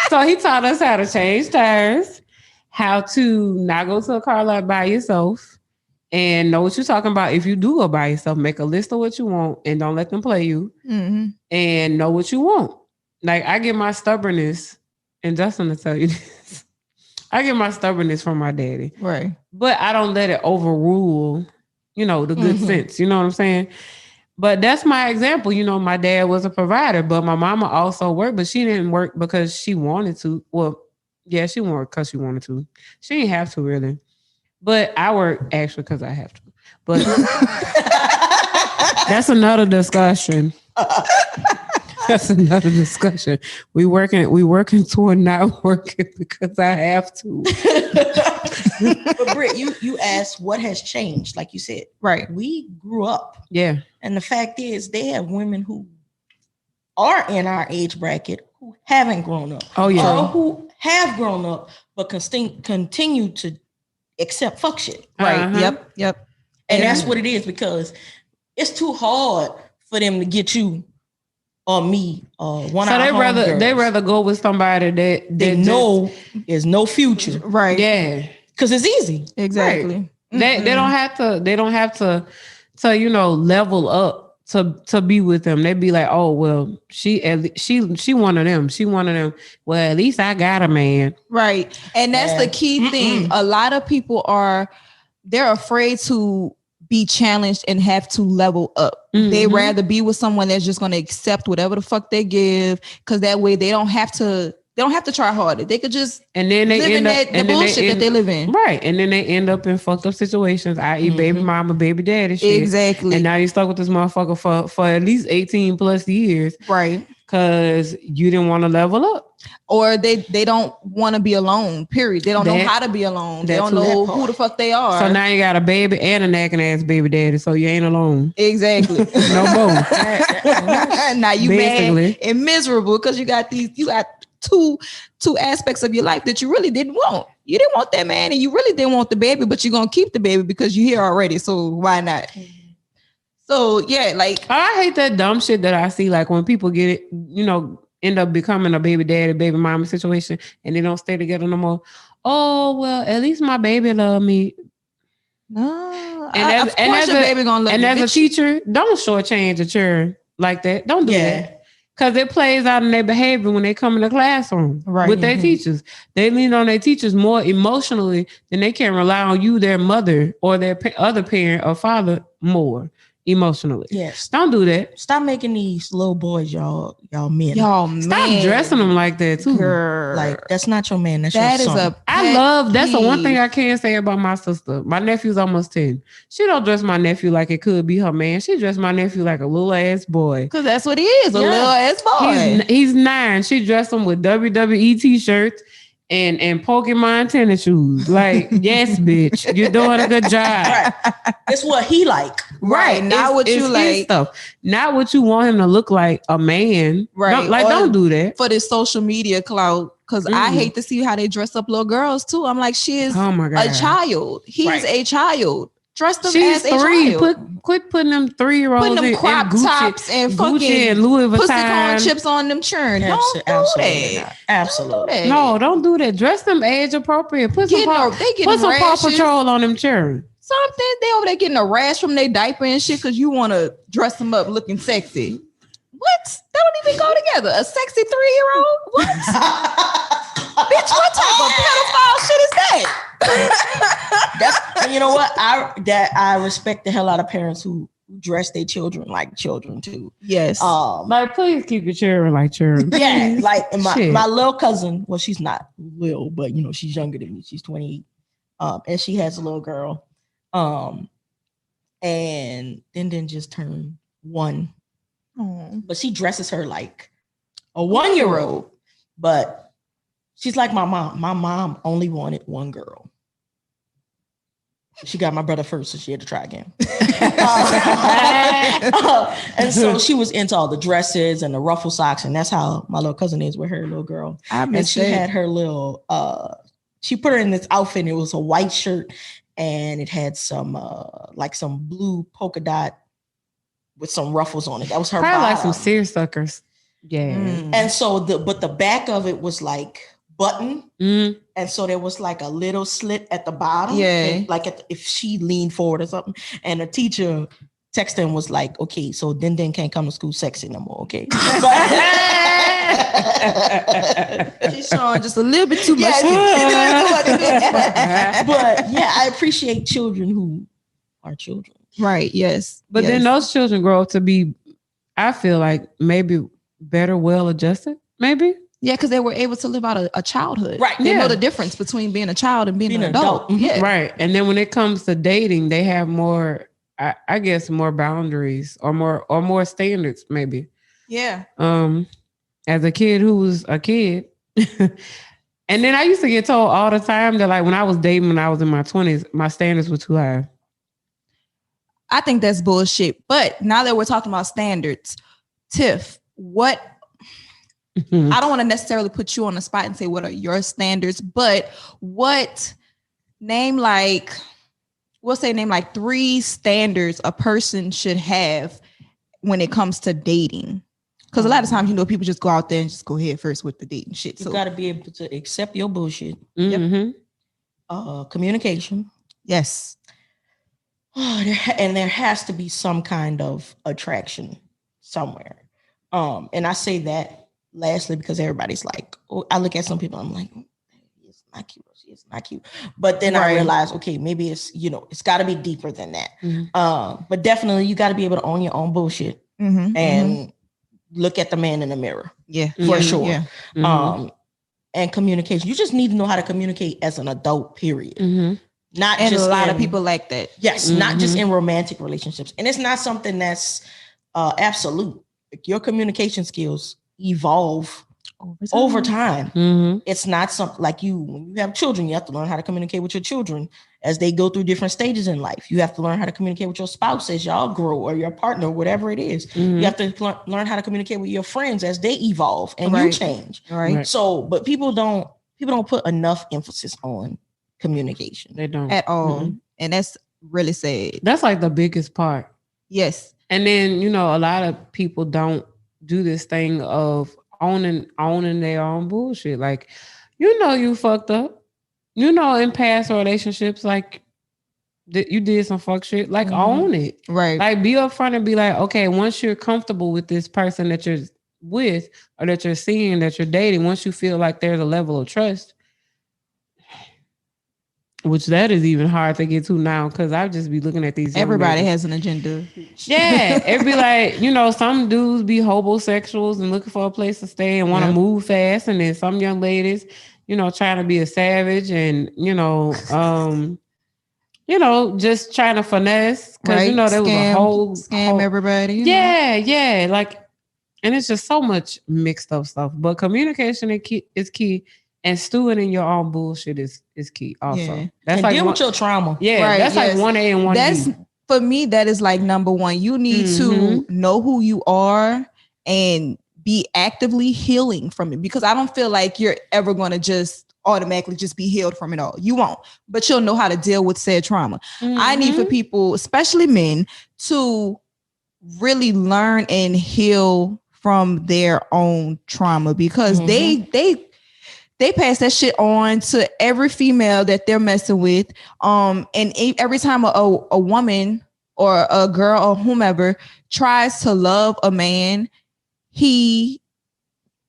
[SPEAKER 3] So he taught us how to change tires, how to not go to a car lot by yourself, and know what you're talking about. If you do go by yourself, make a list of what you want and don't let them play you, and know what you want. Like, I get my stubbornness, and Justin will tell you this. I get my stubbornness from my daddy.
[SPEAKER 2] Right.
[SPEAKER 3] But I don't let it overrule, you know, the good sense. You know what I'm saying? But that's my example. You know, my dad was a provider, but my mama also worked, but she didn't work because she wanted to. Well, yeah, she worked because she wanted to. She didn't have to really. But I work actually because I have to. But that's another discussion. That's another discussion. We working toward not working because I have to.
[SPEAKER 4] But Britt, you asked what has changed, like you said.
[SPEAKER 2] Right.
[SPEAKER 4] We grew up.
[SPEAKER 3] Yeah.
[SPEAKER 4] And the fact is they have women who are in our age bracket who haven't grown up.
[SPEAKER 3] Oh, yeah.
[SPEAKER 4] Or who have grown up but continue to accept fuck shit.
[SPEAKER 2] Right.
[SPEAKER 3] Uh-huh.
[SPEAKER 2] Yep.
[SPEAKER 4] And that's what it is, because it's too hard for them to get you or me or one of our homegirls.
[SPEAKER 3] They rather go with somebody that
[SPEAKER 4] they know is no future.
[SPEAKER 2] Right.
[SPEAKER 3] Yeah.
[SPEAKER 4] Because it's easy.
[SPEAKER 2] Exactly.
[SPEAKER 3] Right. They don't have to you know, level up to be with them. They'd be like, oh well, she one of them. She one of them. Well, at least I got a man.
[SPEAKER 2] Right. And that's the key thing. A lot of people they're afraid to be challenged and have to level up. They rather be with someone that's just going to accept whatever the fuck they give, because that way they don't have to try harder. They could just
[SPEAKER 3] and then they
[SPEAKER 2] live in the bullshit that they live in.
[SPEAKER 3] Right. And then they end up in fucked up situations, i.e. baby mama, baby daddy shit.
[SPEAKER 2] Exactly.
[SPEAKER 3] And now you're stuck with this motherfucker for at least 18 plus years.
[SPEAKER 2] Right.
[SPEAKER 3] Because you didn't want to level up.
[SPEAKER 2] Or they don't want to be alone, period. They don't know how to be alone. They don't know who the fuck they are.
[SPEAKER 3] So now you got a baby and a nagging ass baby daddy, so you ain't alone.
[SPEAKER 2] Exactly.
[SPEAKER 3] No both.
[SPEAKER 2] Now you
[SPEAKER 3] basically
[SPEAKER 2] mad and miserable because you got two aspects of your life that you really didn't want. You didn't want that man and you really didn't want the baby, but you're going to keep the baby because you're here already. So why not? So yeah, like
[SPEAKER 3] I hate that dumb shit that I see, like when people get it, you know, end up becoming a baby daddy, baby mama situation, and they don't stay together no more. Oh well, at least my baby love me.
[SPEAKER 2] No,
[SPEAKER 3] and
[SPEAKER 2] of course your baby gonna love you.
[SPEAKER 3] And as a teacher, don't shortchange a children like that. Don't do that. Because it plays out in their behavior when they come in the classroom with their teachers. They lean on their teachers more emotionally than they can rely on you, their mother, or their other parent or father more emotionally.
[SPEAKER 4] Yes.
[SPEAKER 3] Don't do that.
[SPEAKER 4] Stop making these little boys y'all men.
[SPEAKER 3] Stop dressing them like that too.
[SPEAKER 2] Girl.
[SPEAKER 4] Like, that's not your man. That's your son.
[SPEAKER 3] That's the one thing I can say about my sister. My nephew's almost 10. She don't dress my nephew like it could be her man. She dressed my nephew like a little ass boy.
[SPEAKER 2] Because that's what he is, a little ass boy.
[SPEAKER 3] He's 9. She dressed him with WWE t-shirts and Pokemon tennis shoes. Like, yes, bitch, you're doing a good job.
[SPEAKER 4] Right. It's what he like.
[SPEAKER 2] Right. Not what you like.
[SPEAKER 3] Stuff. Not what you want him to look like a man.
[SPEAKER 2] Right.
[SPEAKER 3] Don't do that.
[SPEAKER 2] For this social media clout. Because I hate to see how they dress up little girls too. I'm like, she is a child. He is a child. Dress them as a child.
[SPEAKER 3] Quit putting them 3-year-olds
[SPEAKER 2] putting them crop tops and fucking
[SPEAKER 3] and Louis Vuitton
[SPEAKER 2] pussycorn chips on them churn. Don't do that.
[SPEAKER 4] Absolutely.
[SPEAKER 3] No, don't do that. Dress them age appropriate. Put some Paw Patrol on them churn.
[SPEAKER 2] Something they over there getting a rash from their diaper and shit because you want to dress them up looking sexy. What? That don't even go together. A sexy 3-year-old? What? Bitch, what type of pedophile shit is that?
[SPEAKER 4] That's, you know what? I respect the hell out of parents who dress their children like children too.
[SPEAKER 2] Yes.
[SPEAKER 3] Like, please keep your children like children.
[SPEAKER 4] Yeah,
[SPEAKER 3] Please.
[SPEAKER 4] like my
[SPEAKER 3] Shit.
[SPEAKER 4] little cousin. Well, she's not little, but she's younger than me. She's 28, and she has a little girl, and then just turned 1. But she dresses her like a 1-year-old. But she's like my mom. My mom only wanted one girl. She got my brother first, so she had to try again. And so she was into all the dresses and the ruffle socks, and that's how my little cousin is with her little girl. And she had her little, she put her in this outfit, and it was a white shirt, and it had some some blue polka dot with some ruffles on it. That was her
[SPEAKER 3] Probably
[SPEAKER 4] bottom.
[SPEAKER 3] like some seersuckers. Yeah.
[SPEAKER 4] And so the back of it was like button, and so there was like a little slit at the bottom, and like if she leaned forward or something, and the teacher texted and was like, okay, so then can't come to school sexy no more, okay?
[SPEAKER 2] She's showing just a little bit too much.
[SPEAKER 4] But yeah, I appreciate children who are children,
[SPEAKER 2] right? Yes,
[SPEAKER 3] but then those children grow up to be, I feel like, maybe better, well adjusted, maybe.
[SPEAKER 2] Yeah, because they were able to live out a childhood.
[SPEAKER 4] Right.
[SPEAKER 2] They know the difference between being a child and being an adult. Yeah.
[SPEAKER 3] Right. And then when it comes to dating, they have more, I guess, more boundaries or more standards, maybe.
[SPEAKER 2] Yeah.
[SPEAKER 3] As a kid who was a kid. And then I used to get told all the time that, like, when I was dating, when I was in my 20s, my standards were too high.
[SPEAKER 2] I think that's bullshit. But now that we're talking about standards, Tiff, what... I don't want to necessarily put you on the spot and say what are your standards, but name like 3 standards a person should have when it comes to dating. Because a lot of times, people just go out there and just go head first with the dating shit.
[SPEAKER 4] You got to be able to accept your bullshit.
[SPEAKER 3] Mm-hmm.
[SPEAKER 4] Communication.
[SPEAKER 2] Yes.
[SPEAKER 4] And there has to be some kind of attraction somewhere. And I say that lastly, because everybody's like, I look at some people, I'm like, it's not cute. It's not cute. But then I realize, okay, maybe it's, it's got to be deeper than that. But definitely you got to be able to own your own bullshit and look at the man in the mirror.
[SPEAKER 2] Yeah,
[SPEAKER 4] for sure.
[SPEAKER 2] Yeah.
[SPEAKER 4] And communication. You just need to know how to communicate as an adult, period. Not
[SPEAKER 2] and
[SPEAKER 4] just
[SPEAKER 2] a lot of people like that.
[SPEAKER 4] Yes, not just in romantic relationships. And it's not something that's absolute. Like, your communication skills evolve over time. It's not something like when you have children, you have to learn how to communicate with your children as they go through different stages in life. You have to learn how to communicate with your spouse as y'all grow, or your partner, whatever it is. You have to learn how to communicate with your friends as they evolve and you change.
[SPEAKER 2] Right.
[SPEAKER 4] So, but people don't put enough emphasis on communication.
[SPEAKER 3] They don't
[SPEAKER 2] at all. And that's really sad.
[SPEAKER 3] That's like the biggest part.
[SPEAKER 2] Yes. And
[SPEAKER 3] then, a lot of people don't do this thing of owning their own bullshit. Like, you fucked up. In past relationships, like, you did some fuck shit. Like, own it.
[SPEAKER 2] Right.
[SPEAKER 3] Like, be upfront and be like, okay, once you're comfortable with this person that you're with or that you're seeing, that you're dating, once you feel like there's a level of trust, which that is even hard to get to now, because I'll just be looking at these.
[SPEAKER 2] Everybody has an agenda.
[SPEAKER 3] Yeah. It'd be like, some dudes be hobosexuals and looking for a place to stay and want to move fast. And then some young ladies, trying to be a savage and, just trying to finesse. Because, there was a whole...
[SPEAKER 2] Scam everybody.
[SPEAKER 3] Yeah. Like, and it's just so much mixed up stuff. But communication is key. And stewing in your own bullshit is key also.
[SPEAKER 2] Yeah.
[SPEAKER 3] That's
[SPEAKER 4] and
[SPEAKER 3] like
[SPEAKER 4] deal with your trauma.
[SPEAKER 3] Yeah, right, that's like 1A and 1B.
[SPEAKER 2] That's, for me, that is like number one. You need to know who you are and be actively healing from it. Because I don't feel like you're ever going to just automatically just be healed from it all. You won't. But you'll know how to deal with said trauma. I need for people, especially men, to really learn and heal from their own trauma. Because they pass that shit on to every female that they're messing with. And every time a woman or a girl or whomever tries to love a man, he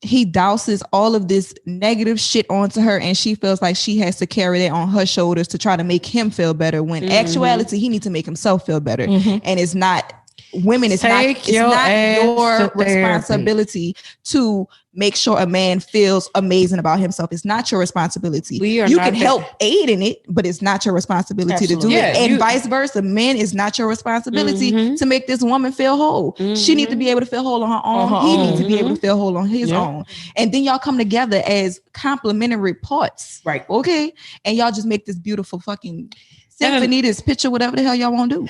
[SPEAKER 2] douses all of this negative shit onto her, and she feels like she has to carry that on her shoulders to try to make him feel better. When actuality, he needs to make himself feel better. And it's not women, it's not
[SPEAKER 3] Take your ass
[SPEAKER 2] your
[SPEAKER 3] to therapy.
[SPEAKER 2] responsibility to make sure a man feels amazing about himself. It's not your responsibility.
[SPEAKER 3] We are
[SPEAKER 2] You
[SPEAKER 3] not
[SPEAKER 2] can
[SPEAKER 3] that-
[SPEAKER 2] help aid in it, but it's not your responsibility to do
[SPEAKER 4] Absolutely.
[SPEAKER 2] it.
[SPEAKER 3] Yeah,
[SPEAKER 2] And
[SPEAKER 3] you-
[SPEAKER 2] vice versa. Men, it's not your responsibility
[SPEAKER 3] Mhm.
[SPEAKER 2] to make this woman feel whole. She needs to be able to feel whole on her own.
[SPEAKER 4] On her
[SPEAKER 2] He
[SPEAKER 4] own.
[SPEAKER 2] needs to be able to feel whole on his
[SPEAKER 3] Yep.
[SPEAKER 2] own. And then y'all come together as complementary parts.
[SPEAKER 4] Right.
[SPEAKER 2] Okay. And y'all just make this beautiful fucking symphony, this picture, whatever the hell y'all want to do.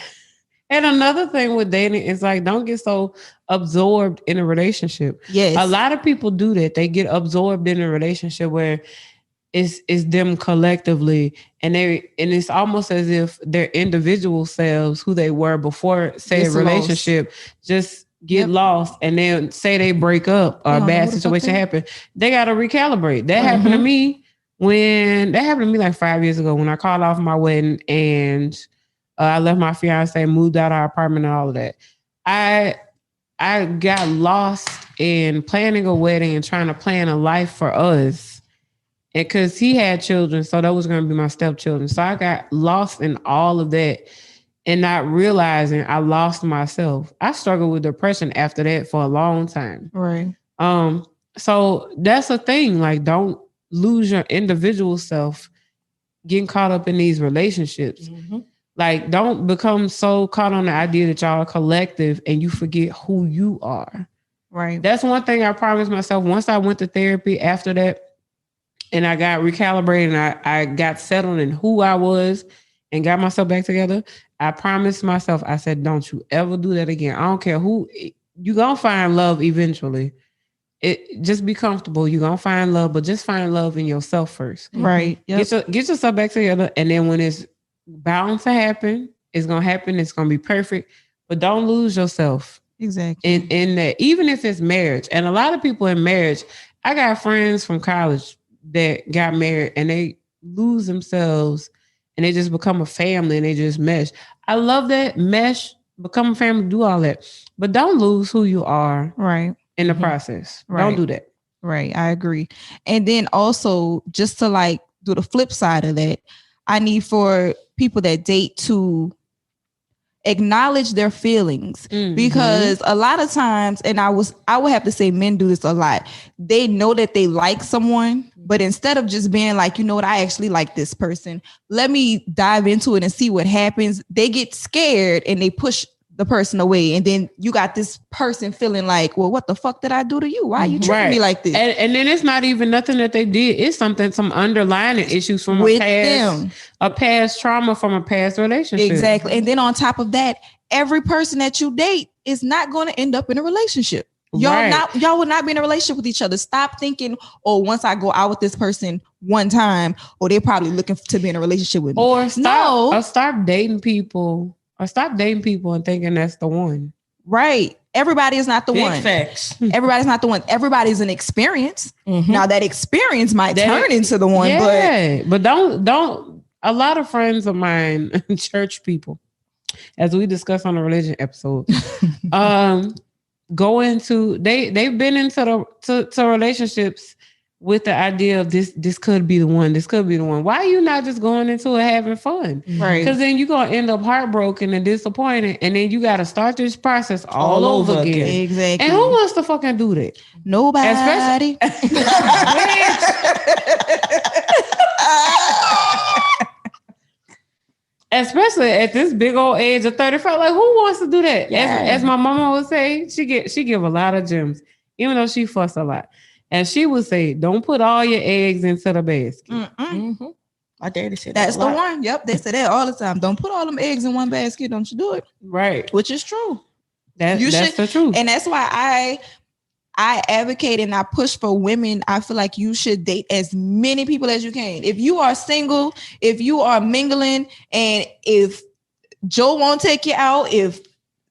[SPEAKER 3] And another thing with dating is like, don't get so absorbed in a relationship.
[SPEAKER 2] Yes.
[SPEAKER 3] A lot of people do that. They get absorbed in a relationship where it's them collectively, and it's almost as if their individual selves, who they were before said
[SPEAKER 2] Gets
[SPEAKER 3] relationship, just get
[SPEAKER 2] Yep.
[SPEAKER 3] lost, and then say they break up or
[SPEAKER 2] They
[SPEAKER 3] a
[SPEAKER 2] don't know
[SPEAKER 3] bad
[SPEAKER 2] who the fuck
[SPEAKER 3] situation
[SPEAKER 2] they-
[SPEAKER 3] happen. They got to recalibrate. That happened to me like 5 years ago when I called off my wedding and I left my fiance, moved out of our apartment and all of that. I got lost in planning a wedding and trying to plan a life for us. And because he had children, so that was going to be my stepchildren. So I got lost in all of that and not realizing I lost myself. I struggled with depression after that for a long time.
[SPEAKER 2] Right.
[SPEAKER 3] So that's a thing. Like, don't lose your individual self getting caught up in these relationships.
[SPEAKER 4] Mm-hmm.
[SPEAKER 3] Like, don't become so caught on the idea that y'all are collective and you forget who you are.
[SPEAKER 2] Right.
[SPEAKER 3] That's one thing I promised myself. Once I went to therapy after that and I got recalibrated and I got settled in who I was and got myself back together, I promised myself, I said, don't you ever do that again. I don't care who, you're going to find love eventually. Just be comfortable. You're going to find love, but just find love in yourself first.
[SPEAKER 2] Right. Yep.
[SPEAKER 3] Get yourself back together. And then when it's bound to happen, it's going to happen. It's going to be perfect. But don't lose yourself
[SPEAKER 2] Exactly.
[SPEAKER 3] in that, even if it's marriage. And a lot of people in marriage, I got friends from college that got married and they lose themselves and they just become a family and they just mesh. I love that. Mesh, become a family, do all that. But don't lose who you are
[SPEAKER 2] Right.
[SPEAKER 3] in the process.
[SPEAKER 2] Right.
[SPEAKER 3] Don't do that.
[SPEAKER 2] Right. I agree. And then also, just to like do the flip side of that, I need for people that date to acknowledge their feelings, because a lot of times, and I would have to say men do this a lot. They know that they like someone, but instead of just being like, you know what, I actually like this person, let me dive into it and see what happens, they get scared and they push the person away. And then you got this person feeling like, well, what the fuck did I do to you? Why are you treating me like this?
[SPEAKER 3] And then it's not even nothing that they did. It's some underlying issues from
[SPEAKER 2] With
[SPEAKER 3] a past trauma from a past relationship.
[SPEAKER 2] Exactly. And then on top of that, every person that you date is not going to end up in a relationship. Y'all will not be in a relationship with each other. Stop thinking, oh, once I go out with this person one time, or they're probably looking to be in a relationship with me.
[SPEAKER 3] Or stop dating people. Or stop dating people and thinking that's the one.
[SPEAKER 2] Right. Everybody is not the one.
[SPEAKER 4] Big facts.
[SPEAKER 2] Everybody's not the one. Everybody's an experience.
[SPEAKER 4] Mm-hmm.
[SPEAKER 2] Now that experience might turn into the one,
[SPEAKER 3] but don't. A lot of friends of mine, church people, as we discussed on the religion episode, go into they've been into to relationships with the idea of this could be the one. This could be the one. Why are you not just going into it having fun?
[SPEAKER 2] Right.
[SPEAKER 3] Because then you're going to end up heartbroken and disappointed. And then you got to start this process all over again.
[SPEAKER 2] Exactly.
[SPEAKER 3] And who wants to fucking do that?
[SPEAKER 2] Nobody.
[SPEAKER 3] Especially at this big old age of 35. Like, who wants to do that?
[SPEAKER 2] Yeah.
[SPEAKER 3] As my mama would say, she give a lot of gems, even though she fuss a lot. And she would say, don't put all your eggs into the basket.
[SPEAKER 4] Mm-hmm. My daddy said
[SPEAKER 2] That's
[SPEAKER 4] that
[SPEAKER 2] the one. Yep. They say that all the time. Don't put all them eggs in one basket. Don't you do it.
[SPEAKER 3] Right.
[SPEAKER 2] Which is true.
[SPEAKER 3] That's the truth.
[SPEAKER 2] And that's why I advocate and I push for women. I feel like you should date as many people as you can. If you are single, if you are mingling, and if Joe won't take you out, if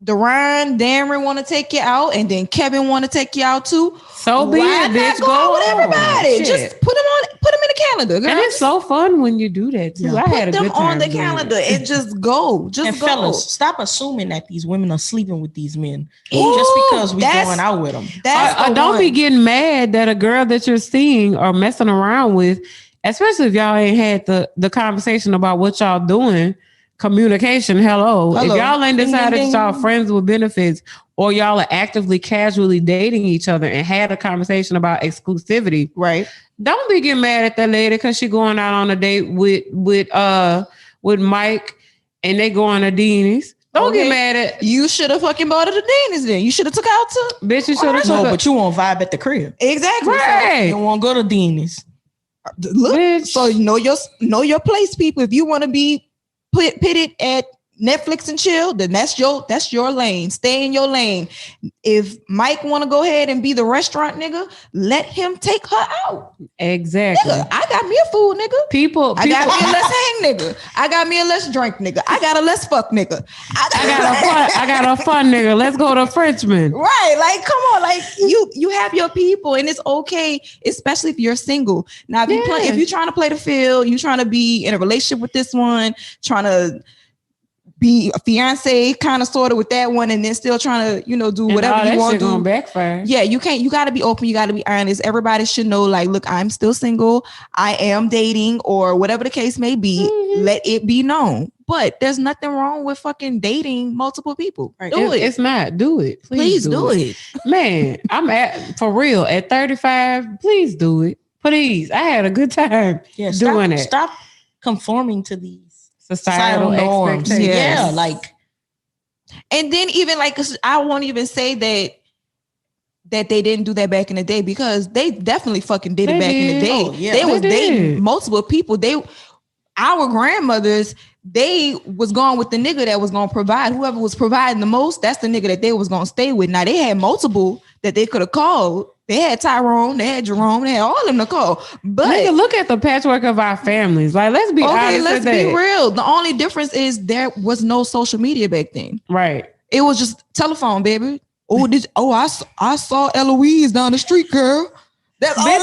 [SPEAKER 2] Darren want to take you out, and then Kevin want to take you out too,
[SPEAKER 3] so be
[SPEAKER 2] why
[SPEAKER 3] it,
[SPEAKER 2] not
[SPEAKER 3] bitch.
[SPEAKER 2] go
[SPEAKER 3] Go
[SPEAKER 2] out with everybody.
[SPEAKER 3] Shit.
[SPEAKER 2] Just put them in the calendar, girl.
[SPEAKER 3] And it's so fun when you do that too. I had a
[SPEAKER 2] Put them
[SPEAKER 3] good time
[SPEAKER 2] on the
[SPEAKER 3] doing
[SPEAKER 2] calendar
[SPEAKER 3] it.
[SPEAKER 2] and just go.
[SPEAKER 4] And
[SPEAKER 2] Just go.
[SPEAKER 4] fellas, stop assuming that these women are sleeping with these men
[SPEAKER 2] Ooh,
[SPEAKER 4] just because we're
[SPEAKER 2] that's-
[SPEAKER 4] going out with them.
[SPEAKER 2] That's the
[SPEAKER 3] don't be
[SPEAKER 2] one.
[SPEAKER 3] getting mad that a girl that you're seeing or messing around with, especially if y'all ain't had the conversation about what y'all doing communication. Hello. If
[SPEAKER 2] Hello.
[SPEAKER 3] y'all ain't
[SPEAKER 4] Ding, ding,
[SPEAKER 3] decided
[SPEAKER 4] ding.
[SPEAKER 3] y'all friends with benefits, or y'all are actively casually dating each other and had a conversation about exclusivity,
[SPEAKER 2] Right.
[SPEAKER 3] don't be getting mad at that lady because she going out on a date with Mike and they going to Deanie's. Don't
[SPEAKER 2] Okay.
[SPEAKER 3] get mad at
[SPEAKER 2] You should have fucking bought it to Dennis then. You should have took out to.
[SPEAKER 3] bitch. You should have
[SPEAKER 4] No,
[SPEAKER 3] took
[SPEAKER 4] but you won't vibe at the crib.
[SPEAKER 2] Exactly.
[SPEAKER 4] You
[SPEAKER 3] right.
[SPEAKER 4] don't want to go to Deanie's.
[SPEAKER 2] So, look.
[SPEAKER 3] Bitch.
[SPEAKER 2] So know your place, people. If you want to be pitted at Netflix and chill, then that's your lane. Stay in your lane. If Mike want to go ahead and be the restaurant nigga, let him take her out.
[SPEAKER 3] Exactly.
[SPEAKER 2] Nigga, I got me a food nigga.
[SPEAKER 3] People,
[SPEAKER 2] I got me a let's hang nigga. I got me a let's drink nigga. I got a let's fuck nigga.
[SPEAKER 3] I got a fun nigga. Let's go to Frenchman.
[SPEAKER 2] Right, like come on, like you have your people, and it's okay, especially if you're single. Now, if you're trying to play the field, you trying to be in a relationship with this one, trying to be a fiance, kind of sort of with that one, and then still trying to do whatever you want to do.
[SPEAKER 3] Gonna backfire.
[SPEAKER 2] Yeah, you can't. You got to be open. You got to be honest. Everybody should know. Like, look, I'm still single. I am dating, or whatever the case may be.
[SPEAKER 3] Mm-hmm.
[SPEAKER 2] Let it be known. But there's nothing wrong with fucking dating multiple people.
[SPEAKER 4] Right.
[SPEAKER 2] Do it.
[SPEAKER 3] It's not. Do it.
[SPEAKER 2] Please do it.
[SPEAKER 3] Man, for real at 35. Please do it. Please. I had a good time doing it.
[SPEAKER 4] Stop conforming to these
[SPEAKER 3] Societal
[SPEAKER 4] norms.
[SPEAKER 3] expectations.
[SPEAKER 4] Yeah, like,
[SPEAKER 2] and then even like I won't even say that they didn't do that back in the day, because they definitely fucking did it back in the day.
[SPEAKER 4] Oh, yeah.
[SPEAKER 2] They was
[SPEAKER 3] They
[SPEAKER 2] dating
[SPEAKER 3] did.
[SPEAKER 2] multiple people. Our grandmothers, they was going with the nigga that was gonna provide. Whoever was providing the most, that's the nigga that they was gonna stay with. Now they had multiple that they could have called. They had Tyrone, they had Jerome, they had all of them to call. But
[SPEAKER 3] Nigga, look at the patchwork of our families. Like, let's be honest.
[SPEAKER 2] let's be real. The only difference is there was no social media back then.
[SPEAKER 3] Right.
[SPEAKER 2] It was just telephone, baby. I saw Eloise down the street, girl. That's all
[SPEAKER 3] Not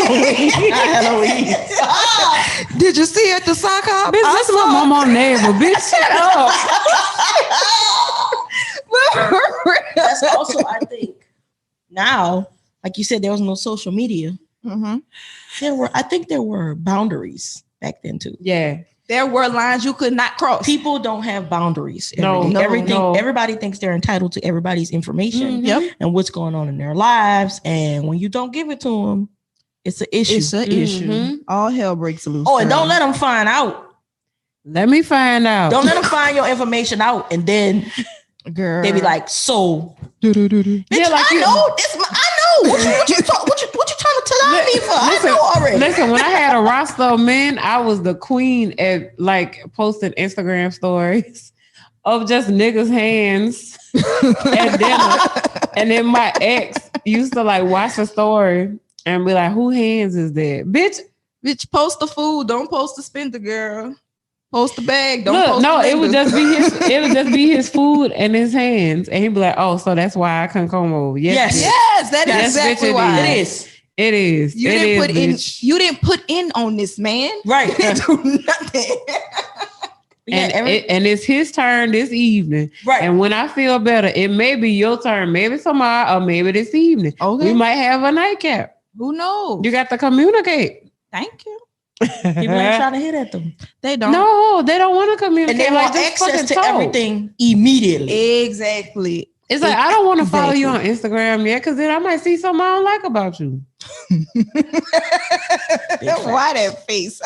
[SPEAKER 3] Eloise.
[SPEAKER 2] Did you see her at the sock hop?
[SPEAKER 3] Bitch, that's my mama neighbor. Bitch, shut up.
[SPEAKER 4] that's also, I think, now, like you said, there was no social media.
[SPEAKER 2] Mm-hmm.
[SPEAKER 4] There were boundaries back then too.
[SPEAKER 3] Yeah.
[SPEAKER 2] There were lines you could not cross.
[SPEAKER 4] People don't have boundaries.
[SPEAKER 3] No,
[SPEAKER 4] Everybody thinks they're entitled to everybody's information
[SPEAKER 2] Yep.
[SPEAKER 4] and what's going on in their lives. And when you don't give it to them, it's an issue.
[SPEAKER 2] It's an issue.
[SPEAKER 3] Mhm.
[SPEAKER 2] All hell breaks loose.
[SPEAKER 4] Oh, and don't let them find out.
[SPEAKER 3] Let me find out.
[SPEAKER 4] Don't let them find your information out, and then
[SPEAKER 2] girl.
[SPEAKER 4] they be like, "So,
[SPEAKER 3] Yeah, like
[SPEAKER 4] I know this. I know what you trying to tell me for? I know already."
[SPEAKER 3] Listen, when I had a roster of men, I was the queen at like posting Instagram stories of just niggas' hands at dinner. And then my ex used to like watch the story and be like, "Who hands is that, bitch?"
[SPEAKER 2] Post the food. Don't post the spender, girl. Post the bag. Don't
[SPEAKER 3] Look,
[SPEAKER 2] post
[SPEAKER 3] no,
[SPEAKER 2] the
[SPEAKER 3] it would
[SPEAKER 2] window.
[SPEAKER 3] just be his. It would just be his food and his hands, and he'd be like, "Oh, so that's why I couldn't come over."
[SPEAKER 4] Yes.
[SPEAKER 2] Yes, that is
[SPEAKER 3] Yes,
[SPEAKER 2] exactly
[SPEAKER 3] bitch,
[SPEAKER 2] why.
[SPEAKER 4] It is
[SPEAKER 3] It is.
[SPEAKER 2] You
[SPEAKER 3] It
[SPEAKER 2] didn't
[SPEAKER 3] is,
[SPEAKER 2] put in.
[SPEAKER 3] bitch.
[SPEAKER 2] You didn't put in on this man.
[SPEAKER 4] right.
[SPEAKER 2] You didn't do nothing.
[SPEAKER 3] And it's his turn this evening.
[SPEAKER 4] Right.
[SPEAKER 3] And when I feel better, it may be your turn, maybe tomorrow or maybe this evening.
[SPEAKER 2] Okay.
[SPEAKER 3] We might have a nightcap.
[SPEAKER 2] Who knows?
[SPEAKER 3] You got to communicate.
[SPEAKER 2] Thank you.
[SPEAKER 4] People ain't trying to hit at them,
[SPEAKER 2] They don't.
[SPEAKER 3] No, they don't want to communicate.
[SPEAKER 4] and they want
[SPEAKER 3] just
[SPEAKER 4] access
[SPEAKER 3] fucking
[SPEAKER 4] to
[SPEAKER 3] talk.
[SPEAKER 4] everything immediately.
[SPEAKER 2] Exactly.
[SPEAKER 3] It's like, I don't want to follow you on
[SPEAKER 2] Exactly.
[SPEAKER 3] Instagram yet, because then I might see something I don't like about you.
[SPEAKER 2] Why that face?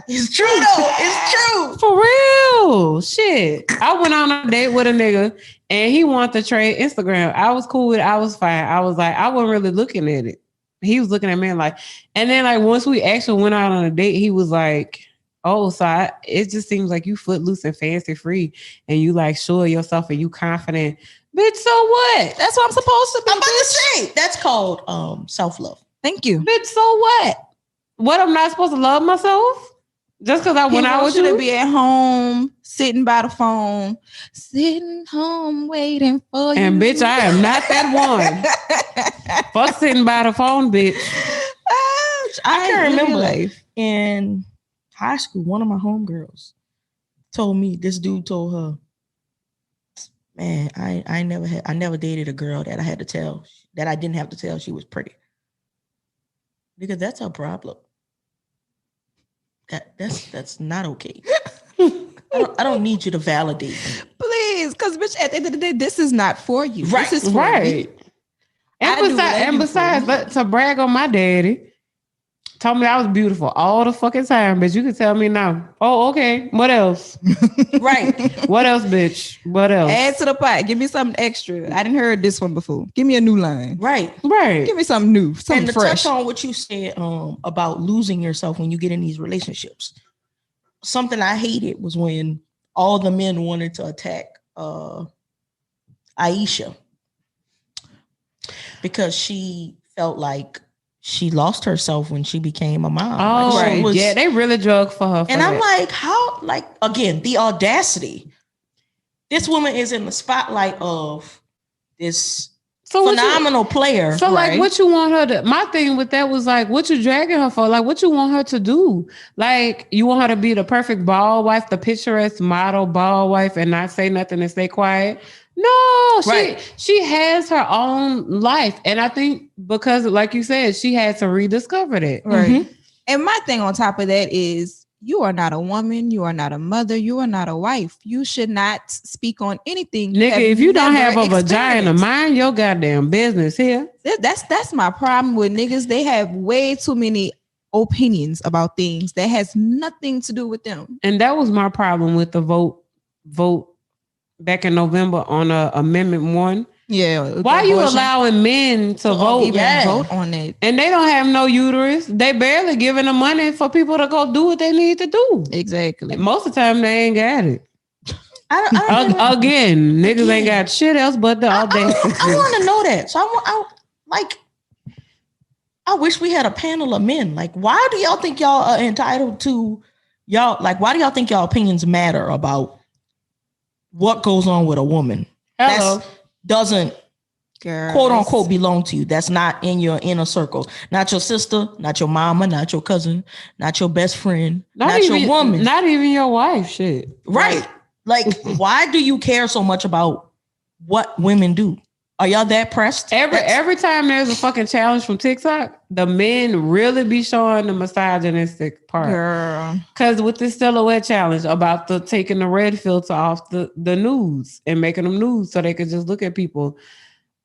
[SPEAKER 4] It's true.
[SPEAKER 2] It's true.
[SPEAKER 3] For real. Shit. I went on a date with a nigga and he wanted to trade Instagram. I was cool with it. I was fine. I was like, I wasn't really looking at it. He was looking at me like, and then like once we actually went out on a date, he was like, "Oh, so it just seems like you footloose and fancy free, and you like sure of yourself and you confident, bitch. So what?
[SPEAKER 2] That's what I'm supposed to be.
[SPEAKER 4] I'm about to
[SPEAKER 2] bitch.
[SPEAKER 4] say that's called self-love.
[SPEAKER 2] Thank you.
[SPEAKER 3] Bitch. So what? What, I'm not supposed to love myself just because I went out with
[SPEAKER 2] you to
[SPEAKER 3] you?
[SPEAKER 2] be at home, sitting by the phone, sitting home waiting for you.
[SPEAKER 3] And bitch, I am not that one. Fuck sitting by the phone, bitch.
[SPEAKER 4] I can remember
[SPEAKER 2] life.
[SPEAKER 4] in high school, one of my homegirls told me, this dude told her, "Man, I never dated a girl that I didn't have to tell she was pretty." Because that's her problem. That's not okay. don't need you to validate me.
[SPEAKER 2] Please, because bitch, at the end of the day, this is not for you.
[SPEAKER 4] Right,
[SPEAKER 2] This is for
[SPEAKER 3] right.
[SPEAKER 2] me.
[SPEAKER 3] And besides, to brag on my daddy, told me I was beautiful all the fucking time, bitch. You can tell me now. Oh, okay. What else?
[SPEAKER 4] Right.
[SPEAKER 3] What else, bitch? What else?
[SPEAKER 2] Add to the pot. Give me something extra. I didn't heard this one before. Give me a new line.
[SPEAKER 4] Right.
[SPEAKER 3] Right.
[SPEAKER 2] Give me something new, something
[SPEAKER 4] And to
[SPEAKER 2] fresh.
[SPEAKER 4] touch on what you said about losing yourself when you get in these relationships. Something I hated was when all the men wanted to attack Aisha because she felt like she lost herself when she became a mom.
[SPEAKER 3] Oh,
[SPEAKER 4] Like,
[SPEAKER 3] right. Yeah, they really drug for her.
[SPEAKER 4] and I'm like, how? Like, again, the audacity. This woman is in the spotlight of this phenomenal player.
[SPEAKER 3] So,
[SPEAKER 4] right?
[SPEAKER 3] like, what you want her to? My thing with that was like, what you dragging her for? Like, what you want her to do? Like, you want her to be the perfect ball wife, the picturesque model ball wife, and not say nothing and stay quiet? No, she has her own life, and I think because, like you said, she had to rediscover that.
[SPEAKER 2] Right.
[SPEAKER 4] Mm-hmm.
[SPEAKER 2] And my thing on top of that is you are not a woman, you are not a mother, you are not a wife. You should not speak on anything.
[SPEAKER 3] Nigga, if you don't have a vagina,
[SPEAKER 2] experienced.
[SPEAKER 3] mind your goddamn business here.
[SPEAKER 2] That's my problem with niggas. They have way too many opinions about things that has nothing to do with them.
[SPEAKER 3] And that was my problem with the vote back in November on Amendment 1.
[SPEAKER 2] Yeah.
[SPEAKER 3] Why are you allowing men to vote?
[SPEAKER 2] Even vote on it?
[SPEAKER 3] And they don't have no uterus. They barely giving them money for people to go do what they need to do.
[SPEAKER 2] Exactly.
[SPEAKER 3] And most of the time they ain't got it.
[SPEAKER 4] Again,
[SPEAKER 3] niggas ain't got shit else but the audacity.
[SPEAKER 4] I want to know that. So I wish we had a panel of men. Like, why do y'all think y'all are entitled to y'all? Like, why do y'all think y'all opinions matter about what goes on with a woman?
[SPEAKER 3] Hello.
[SPEAKER 4] That doesn't quote unquote belong to you. That's not in your inner circle. Not your sister, not your mama, not your cousin, not your best friend, not
[SPEAKER 3] even,
[SPEAKER 4] your woman.
[SPEAKER 3] Not even your wife, shit.
[SPEAKER 4] Right. Like, why do you care so much about what women do? Are y'all that pressed?
[SPEAKER 3] Every time there's a fucking challenge from TikTok, the men really be showing the misogynistic part.
[SPEAKER 2] Girl.
[SPEAKER 3] Because with this silhouette challenge about the taking the red filter off the nudes and making them nudes so they could just look at people.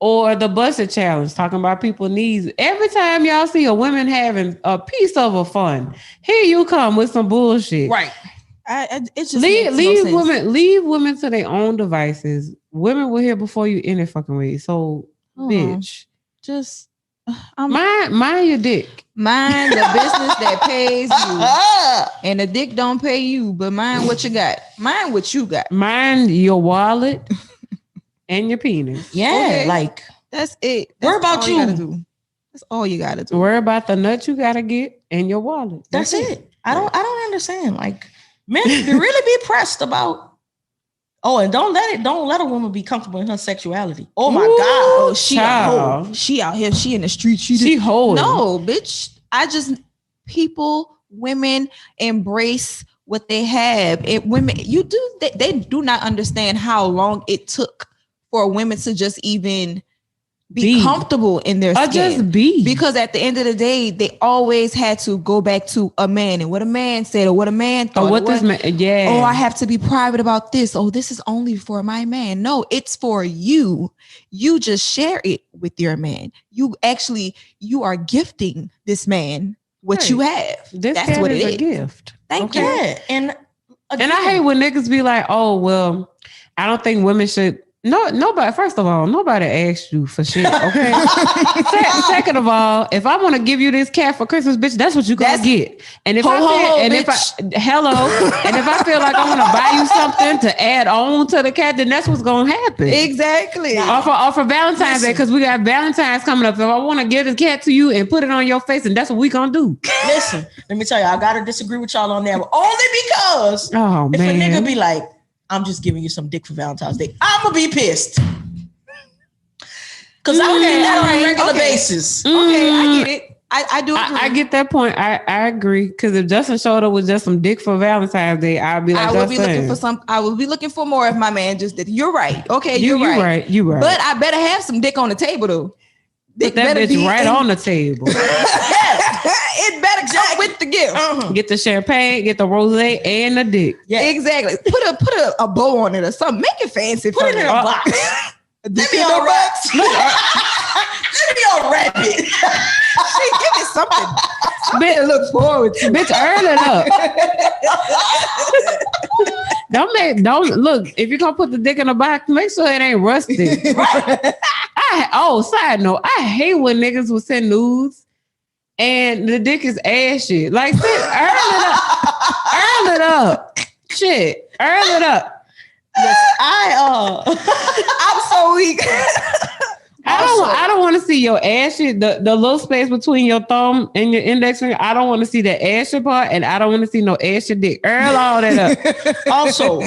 [SPEAKER 3] Or the busted challenge, talking about people's needs. Every time y'all see a woman having a piece of a fun, here you come with some bullshit.
[SPEAKER 4] Right.
[SPEAKER 2] It's just
[SPEAKER 3] leave women to their own devices. Women were here before you any fucking way. So, bitch,
[SPEAKER 2] just
[SPEAKER 3] mind your dick.
[SPEAKER 2] Mind the business that pays you, and the dick don't pay you. But mind what you got. Mind what you got.
[SPEAKER 3] Mind your wallet and your penis.
[SPEAKER 4] Yeah,
[SPEAKER 2] okay.
[SPEAKER 4] like
[SPEAKER 2] that's it.
[SPEAKER 4] Worry about you.
[SPEAKER 2] That's all you gotta do.
[SPEAKER 3] Worry about the nut you gotta get and your wallet.
[SPEAKER 4] That's it. I don't understand. Like, men really be pressed about. Oh, and don't let a woman be comfortable in her sexuality. Oh my God.
[SPEAKER 2] Oh, she out here. She in the street. She
[SPEAKER 3] holding.
[SPEAKER 2] No, bitch. Women embrace what they have. Women, they do not understand how long it took for women to just even be comfortable in their skin.
[SPEAKER 3] Just be.
[SPEAKER 2] Because at the end of the day, they always had to go back to a man and what a man said or what a man thought.
[SPEAKER 3] Or what this man, yeah.
[SPEAKER 2] Oh, I have to be private about this. Oh, this is only for my man. No, it's for you. You just share it with your man. You are gifting this man what you have. That's what it is.
[SPEAKER 3] A gift.
[SPEAKER 2] Thank you.
[SPEAKER 4] Yeah. And
[SPEAKER 3] I hate when niggas be like, oh, well, I don't think women should. No, nobody. First of all, nobody asked you for shit. Okay. Second of all, if I want to give you this cat for Christmas, bitch, that's what you gonna get. And if if I feel like I want to buy you something to add on to the cat, then that's what's gonna happen.
[SPEAKER 2] Exactly.
[SPEAKER 3] Or for Valentine's Day, because we got Valentine's coming up. If I want to give the cat to you and put it on your face, and that's what we gonna do.
[SPEAKER 4] Listen, let me tell you, I gotta disagree with y'all on that, but only because if a nigga be like, I'm just giving you some dick for Valentine's Day, I'm gonna be pissed. Because I would do that on a regular basis.
[SPEAKER 2] Okay, I get it. I do agree.
[SPEAKER 3] I get that point. I agree. Because if Justin showed up with just some dick for Valentine's Day, I'd be like, I
[SPEAKER 2] would be looking for more if my man just did. You're right. Okay, you're right.
[SPEAKER 3] You're right.
[SPEAKER 2] But I better have some dick on the table though.
[SPEAKER 3] Put that bitch right on the table.
[SPEAKER 2] it better come with the gift.
[SPEAKER 3] Get the champagne, get the rosé, and the dick.
[SPEAKER 2] Yeah, exactly. Put a bow on it or something. Make it fancy.
[SPEAKER 4] Put it in a box. Let me on rocks. Let me on rabbit.
[SPEAKER 2] Give me something. Something to look forward to.
[SPEAKER 3] Bitch, earn it up. Don't look. If you're gonna put the dick in a box, make sure it ain't rusty. Side note, I hate when niggas will send nudes and the dick is ashy. Like, earn it up. Shit, earn it up.
[SPEAKER 4] Yes,
[SPEAKER 2] I'm so weak.
[SPEAKER 3] I don't want to see your ashy, the little space between your thumb and your index finger. I don't want to see the ashy part, and I don't want to see no ashy dick. Earl all that up.
[SPEAKER 4] Also,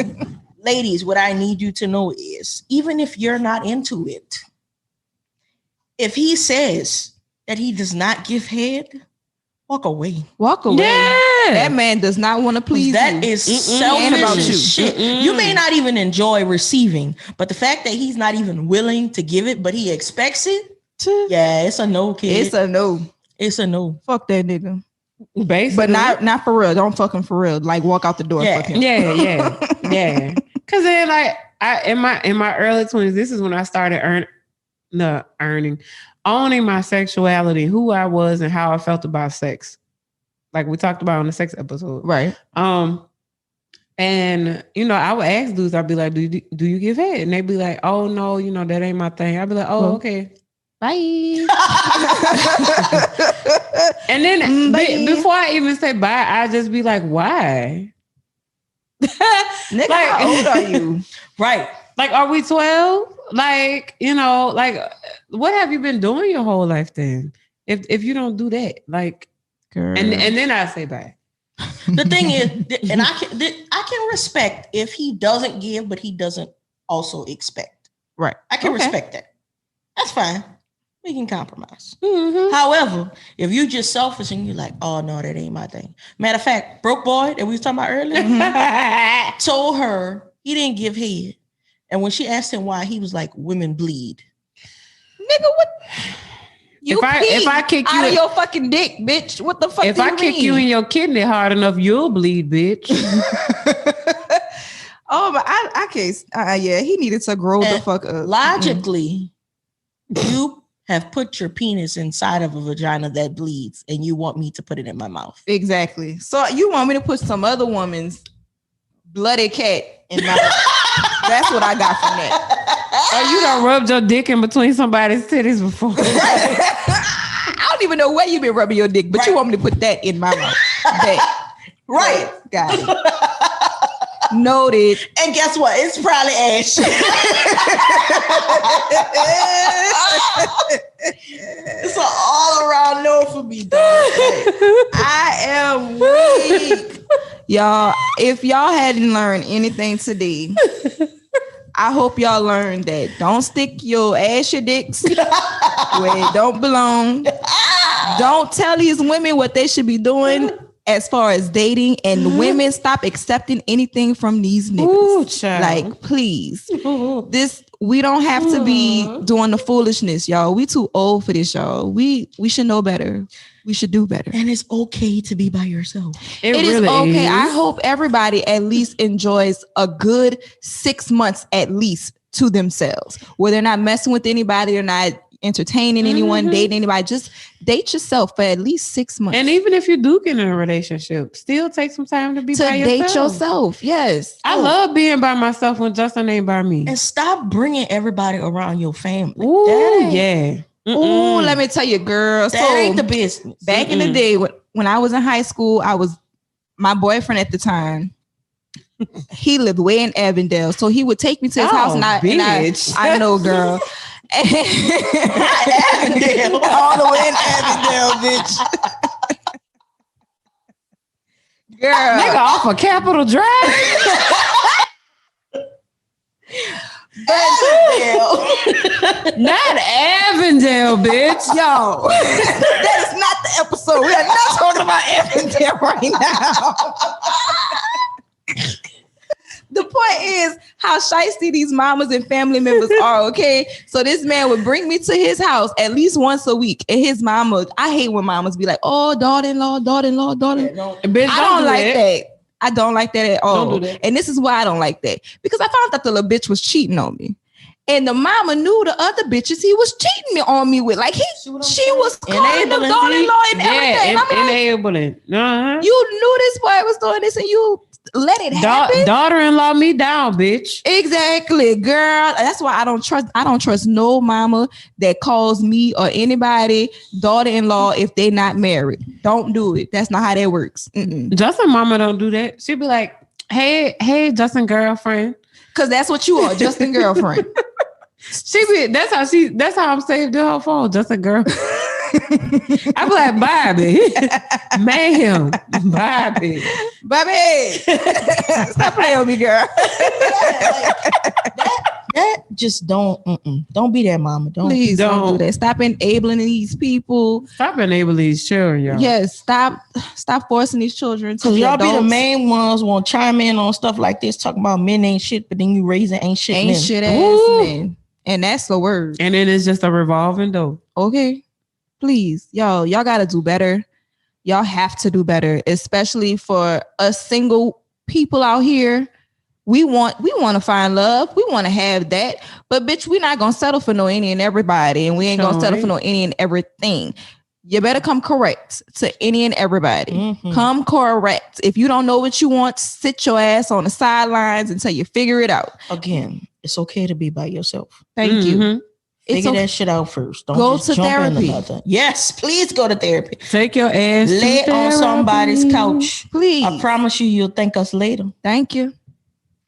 [SPEAKER 4] ladies, what I need you to know is, even if you're not into it, if he says that he does not give head, walk away.
[SPEAKER 2] Walk away.
[SPEAKER 3] Yeah.
[SPEAKER 2] That man does not want to please
[SPEAKER 4] That
[SPEAKER 2] you.
[SPEAKER 4] is selfish
[SPEAKER 2] about you.
[SPEAKER 4] shit. You may not even enjoy receiving, but the fact that he's not even willing to give it, but he expects it, yeah, it's a no, kid.
[SPEAKER 2] It's a no.
[SPEAKER 4] It's a no.
[SPEAKER 2] Fuck that nigga.
[SPEAKER 3] Basically.
[SPEAKER 2] But not for real. Don't fuck him for real. Like, walk out the door.
[SPEAKER 4] Yeah.
[SPEAKER 2] Fuck him.
[SPEAKER 3] Yeah. Cause then, like, in my early 20s, this is when I started owning my sexuality, who I was, and how I felt about sex. Like we talked about on the sex episode.
[SPEAKER 2] Right.
[SPEAKER 3] And I would ask dudes, I'd be like, do you give head? And they'd be like, oh no, that ain't my thing. I'd be like, oh, okay. Bye. And then before I even say bye, I just be like, why?
[SPEAKER 2] Nigga,
[SPEAKER 3] Like,
[SPEAKER 2] how old are you?
[SPEAKER 4] Right.
[SPEAKER 3] Like, are we 12? Like, like, what have you been doing your whole life then? If you don't do that, like,
[SPEAKER 2] Girl.
[SPEAKER 3] and then I say bye.
[SPEAKER 4] The thing is, and I can respect if he doesn't give, but he doesn't also expect.
[SPEAKER 2] Right.
[SPEAKER 4] I can
[SPEAKER 2] Okay.
[SPEAKER 4] respect that. That's fine. We can compromise.
[SPEAKER 3] Mm-hmm.
[SPEAKER 4] However, if you just selfish and you're like, oh no, that ain't my thing. Matter of fact, broke boy that we was talking about earlier told her he didn't give head. And when she asked him why, he was like, women bleed.
[SPEAKER 2] Nigga, what? You
[SPEAKER 3] If I kick you
[SPEAKER 2] out of your fucking dick, bitch. What the fuck?
[SPEAKER 3] If
[SPEAKER 2] do
[SPEAKER 3] I
[SPEAKER 2] you
[SPEAKER 3] kick
[SPEAKER 2] mean?
[SPEAKER 3] you in your kidney hard enough, you'll bleed, bitch.
[SPEAKER 2] Oh, but I can't. Yeah, he needed to grow the
[SPEAKER 4] And
[SPEAKER 2] fuck up.
[SPEAKER 4] Logically, you have put your penis inside of a vagina that bleeds, and you want me to put it in my mouth.
[SPEAKER 2] Exactly. So you want me to put some other woman's bloody cat in my mouth? That's what I got from that.
[SPEAKER 3] Oh, you done rubbed your dick in between somebody's titties before.
[SPEAKER 2] I don't even know where you been rubbing your dick, but you want me to put that in my mouth.
[SPEAKER 4] Right.
[SPEAKER 2] Got it. Noted.
[SPEAKER 4] And guess what? It's probably ash. It's an all around no for me, dog.
[SPEAKER 2] I am weak. Y'all, if y'all hadn't learned anything today, I hope y'all learned that don't stick your ashy dicks where it don't belong. Don't tell these women what they should be doing as far as dating, and women stop accepting anything from these niggas.
[SPEAKER 3] Ooh, child.
[SPEAKER 2] Like, please. We don't have to be doing the foolishness, y'all. We too old for this, y'all. We should know better. We should do better.
[SPEAKER 4] And it's okay to be by yourself.
[SPEAKER 2] It is
[SPEAKER 3] really
[SPEAKER 2] okay.
[SPEAKER 3] is.
[SPEAKER 2] I hope everybody at least enjoys a good 6 months at least to themselves, where they're not messing with anybody, they're not entertaining anyone, dating anybody. Just date yourself for at least 6 months.
[SPEAKER 3] And even if you do get in a relationship, still take some time to be by yourself.
[SPEAKER 2] date yourself. Yes.
[SPEAKER 3] I love being by myself when Justin ain't by me.
[SPEAKER 4] And stop bringing everybody around your family.
[SPEAKER 3] Ooh,
[SPEAKER 4] That ain't-
[SPEAKER 3] yeah.
[SPEAKER 2] Oh, let me tell you, girl.
[SPEAKER 4] That ain't the business.
[SPEAKER 2] Back in the day when I was in high school, my boyfriend at the time, he lived way in Avondale. So he would take me to his house and
[SPEAKER 3] bitch.
[SPEAKER 2] I know, girl.
[SPEAKER 4] Avondale.
[SPEAKER 2] All the way in Avondale, bitch. Girl.
[SPEAKER 3] Nigga off of Capitol Drive.
[SPEAKER 4] Avondale.
[SPEAKER 3] Not Avondale, bitch.
[SPEAKER 2] Yo, that is not the episode. We are not talking about Avondale right now. The point point is how shiesty these mamas and family members are, okay? So this man would bring me to his house at least once a week. And his mama, I hate when mamas be like, oh, daughter-in-law.
[SPEAKER 3] Bitch,
[SPEAKER 2] I don't like
[SPEAKER 3] that.
[SPEAKER 2] that. I don't like that at all.
[SPEAKER 3] Don't do that.
[SPEAKER 2] And this is why I don't like that. Because I found out the little bitch was cheating on me. And the mama knew the other bitches he was cheating on me with. Like she was calling them daughter-in-law and everything. And I'm
[SPEAKER 3] enabling.
[SPEAKER 2] like, you knew this boy was doing this and you let it happen.
[SPEAKER 3] Daughter-in-law me down, bitch.
[SPEAKER 2] Exactly, girl. That's why I don't trust no mama that calls me or anybody daughter-in-law if they not married. Don't do it. That's not how that works.
[SPEAKER 3] Justin mama don't do that. She be like, hey, Justin girlfriend.
[SPEAKER 2] Cause that's what you are, Justin girlfriend.
[SPEAKER 3] That's how I'm saved to her phone. Justin girl. I be like, Bobby, mayhem, Bobby.
[SPEAKER 2] Stop playing with me, girl.
[SPEAKER 4] That just don't be that mama.
[SPEAKER 2] Please don't do that. Stop enabling these people.
[SPEAKER 3] Stop enabling these children, y'all.
[SPEAKER 2] Yes, stop forcing these children to be
[SPEAKER 4] y'all
[SPEAKER 2] adults.
[SPEAKER 4] be the main ones want to chime in on stuff like this, talking about men ain't shit, but then you raising ain't shit
[SPEAKER 2] ass men. And that's the word.
[SPEAKER 3] And then it's just a revolving door.
[SPEAKER 2] Okay. Please, y'all gotta do better. Y'all have to do better, especially for us single people out here. We want to find love. We want to have that. But bitch, we're not gonna settle for no any and everybody, and we ain't gonna settle for no any and everything. You better come correct to any and everybody. Mm-hmm. Come correct. If you don't know what you want, sit your ass on the sidelines until you figure it out.
[SPEAKER 4] Again, it's okay to be by yourself.
[SPEAKER 2] Thank you.
[SPEAKER 4] Figure that shit out first. Don't
[SPEAKER 2] go
[SPEAKER 4] just
[SPEAKER 2] to
[SPEAKER 4] jump
[SPEAKER 2] therapy.
[SPEAKER 4] Yes, please go to therapy.
[SPEAKER 3] Take your ass.
[SPEAKER 4] Lay on somebody's couch.
[SPEAKER 2] Please.
[SPEAKER 4] I promise you'll thank us later.
[SPEAKER 2] Thank you.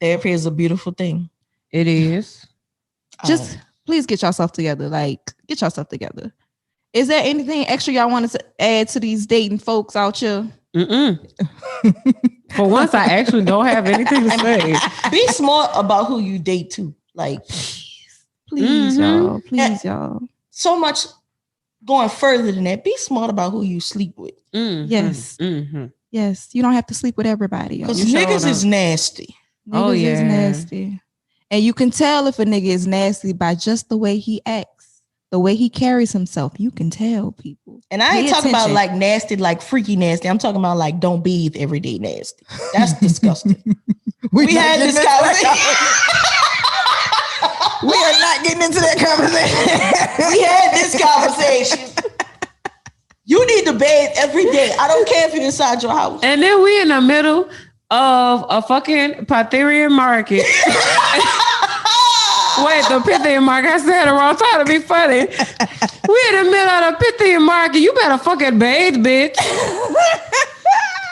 [SPEAKER 4] Therapy is a beautiful thing.
[SPEAKER 3] It is.
[SPEAKER 2] Just please get yourself together. Get yourself together. Is there anything extra y'all wanted to add to these dating folks out here?
[SPEAKER 3] For once, I actually don't have anything to say.
[SPEAKER 4] Be smart about who you date too.
[SPEAKER 2] Please, y'all. Please, y'all.
[SPEAKER 4] So much going further than that. Be smart about who you sleep with.
[SPEAKER 2] Yes. Yes. You don't have to sleep with everybody.
[SPEAKER 4] Because niggas is nasty.
[SPEAKER 2] Niggas is nasty. And you can tell if a nigga is nasty by just the way he acts, the way he carries himself. You can tell people.
[SPEAKER 4] And I ain't talking about like nasty, like freaky nasty. I'm talking about like don't bathe every day nasty. That's disgusting. we had this conversation.
[SPEAKER 2] We are not getting into that conversation.
[SPEAKER 4] We had this conversation. You need to bathe every day. I don't care if you're inside your house.
[SPEAKER 3] And then we in the middle of a fucking Pythagorean market. Wait, the Pythagorean market. I said it wrong. Trying to be funny. We in the middle of the Pythagorean market. You better fucking bathe, bitch.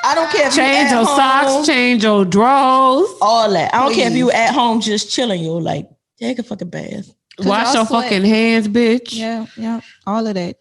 [SPEAKER 4] I don't care if
[SPEAKER 3] change your socks, change your drawers,
[SPEAKER 4] all that. I don't care if you at home just chilling. You're like, take a fucking bath.
[SPEAKER 3] Wash your fucking hands, bitch.
[SPEAKER 2] Yeah. All of that.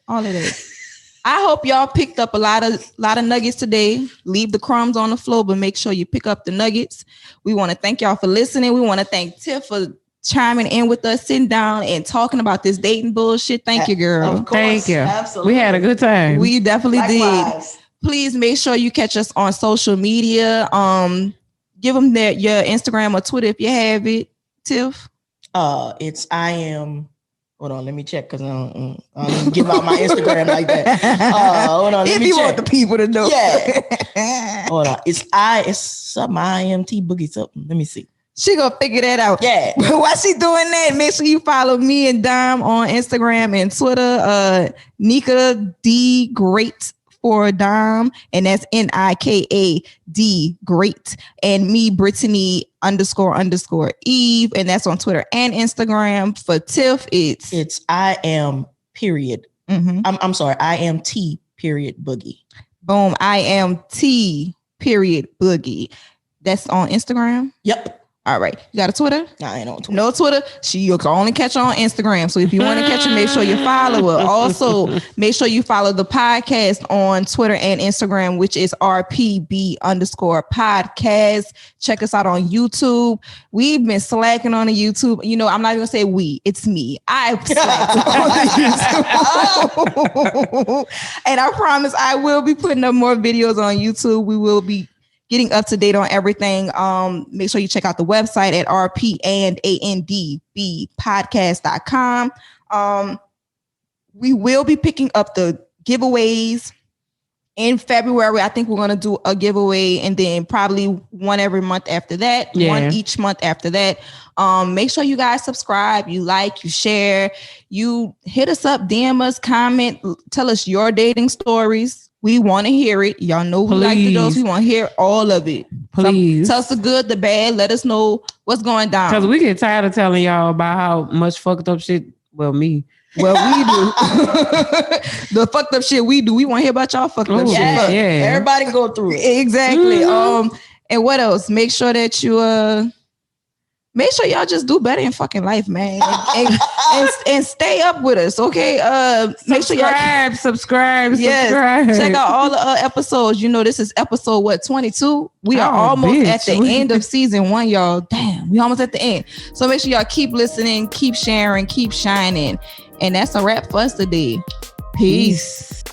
[SPEAKER 2] I hope y'all picked up a lot of nuggets today. Leave the crumbs on the floor, but make sure you pick up the nuggets. We want to thank y'all for listening. We want to thank Tiff for chiming in with us, sitting down and talking about this dating bullshit. Thank you, girl.
[SPEAKER 4] Of course,
[SPEAKER 3] thank you.
[SPEAKER 4] Absolutely.
[SPEAKER 3] We had a good time.
[SPEAKER 2] We definitely
[SPEAKER 4] Likewise.
[SPEAKER 2] did. Please make sure you catch us on social media. Give them your Instagram or Twitter if you have it. Tiff.
[SPEAKER 4] It's I am. Hold on, let me check because I don't even give out my Instagram like that. Hold on, let me check.
[SPEAKER 2] Want the people to know.
[SPEAKER 4] Yeah. Hold on. It's something IMT boogie something. Let me see.
[SPEAKER 2] She gonna figure that out.
[SPEAKER 4] Yeah.
[SPEAKER 2] While she doing that, make sure you follow me and Dom on Instagram and Twitter. Nika D Great for Dom, and that's NIKAD Great, and me Brittany _ Eve, and that's on Twitter and Instagram. For Tiff, it's
[SPEAKER 4] I am period.
[SPEAKER 2] Mm-hmm.
[SPEAKER 4] I'm sorry, I am T period Boogie.
[SPEAKER 2] Boom, I am T period Boogie. That's on Instagram.
[SPEAKER 4] Yep.
[SPEAKER 2] All right. You got a Twitter?
[SPEAKER 4] No, I ain't on Twitter.
[SPEAKER 2] No Twitter. You can only catch her on Instagram. So if you want to catch her, make sure you follow her. Also, make sure you follow the podcast on Twitter and Instagram, which is RPB _podcast. Check us out on YouTube. We've been slacking on the YouTube. You know, I'm not even gonna say we, it's me. I've slacked on YouTube. And I promise I will be putting up more videos on YouTube. We will be getting up to date on everything, make sure you check out the website at rpandandbpodcast.com. We will be picking up the giveaways in February. I think we're going to do a giveaway and then probably one every month after that, one each month after that. Make sure you guys subscribe, you like, you share, you hit us up, DM us, comment, tell us your dating stories. We want to hear it. Y'all know we like the jokes. We want to hear all of it.
[SPEAKER 3] Please.
[SPEAKER 2] Tell us the good, the bad. Let us know what's going down.
[SPEAKER 3] Because we get tired of telling y'all about how much fucked up shit. Well, me.
[SPEAKER 2] Well, we do. The fucked up shit we do. We want to hear about y'all fucked up shit.
[SPEAKER 3] Yeah.
[SPEAKER 4] Everybody go through it.
[SPEAKER 2] Exactly. And what else? Make sure that you make sure y'all just do better in fucking life, man. And stay up with us, okay? Make sure y'all
[SPEAKER 3] subscribe.
[SPEAKER 2] Check out all the episodes. You know, this is episode 22. We are almost at the end of season 1, y'all. Damn, we almost at the end. So make sure y'all keep listening, keep sharing, keep shining. And that's a wrap for us today. Peace.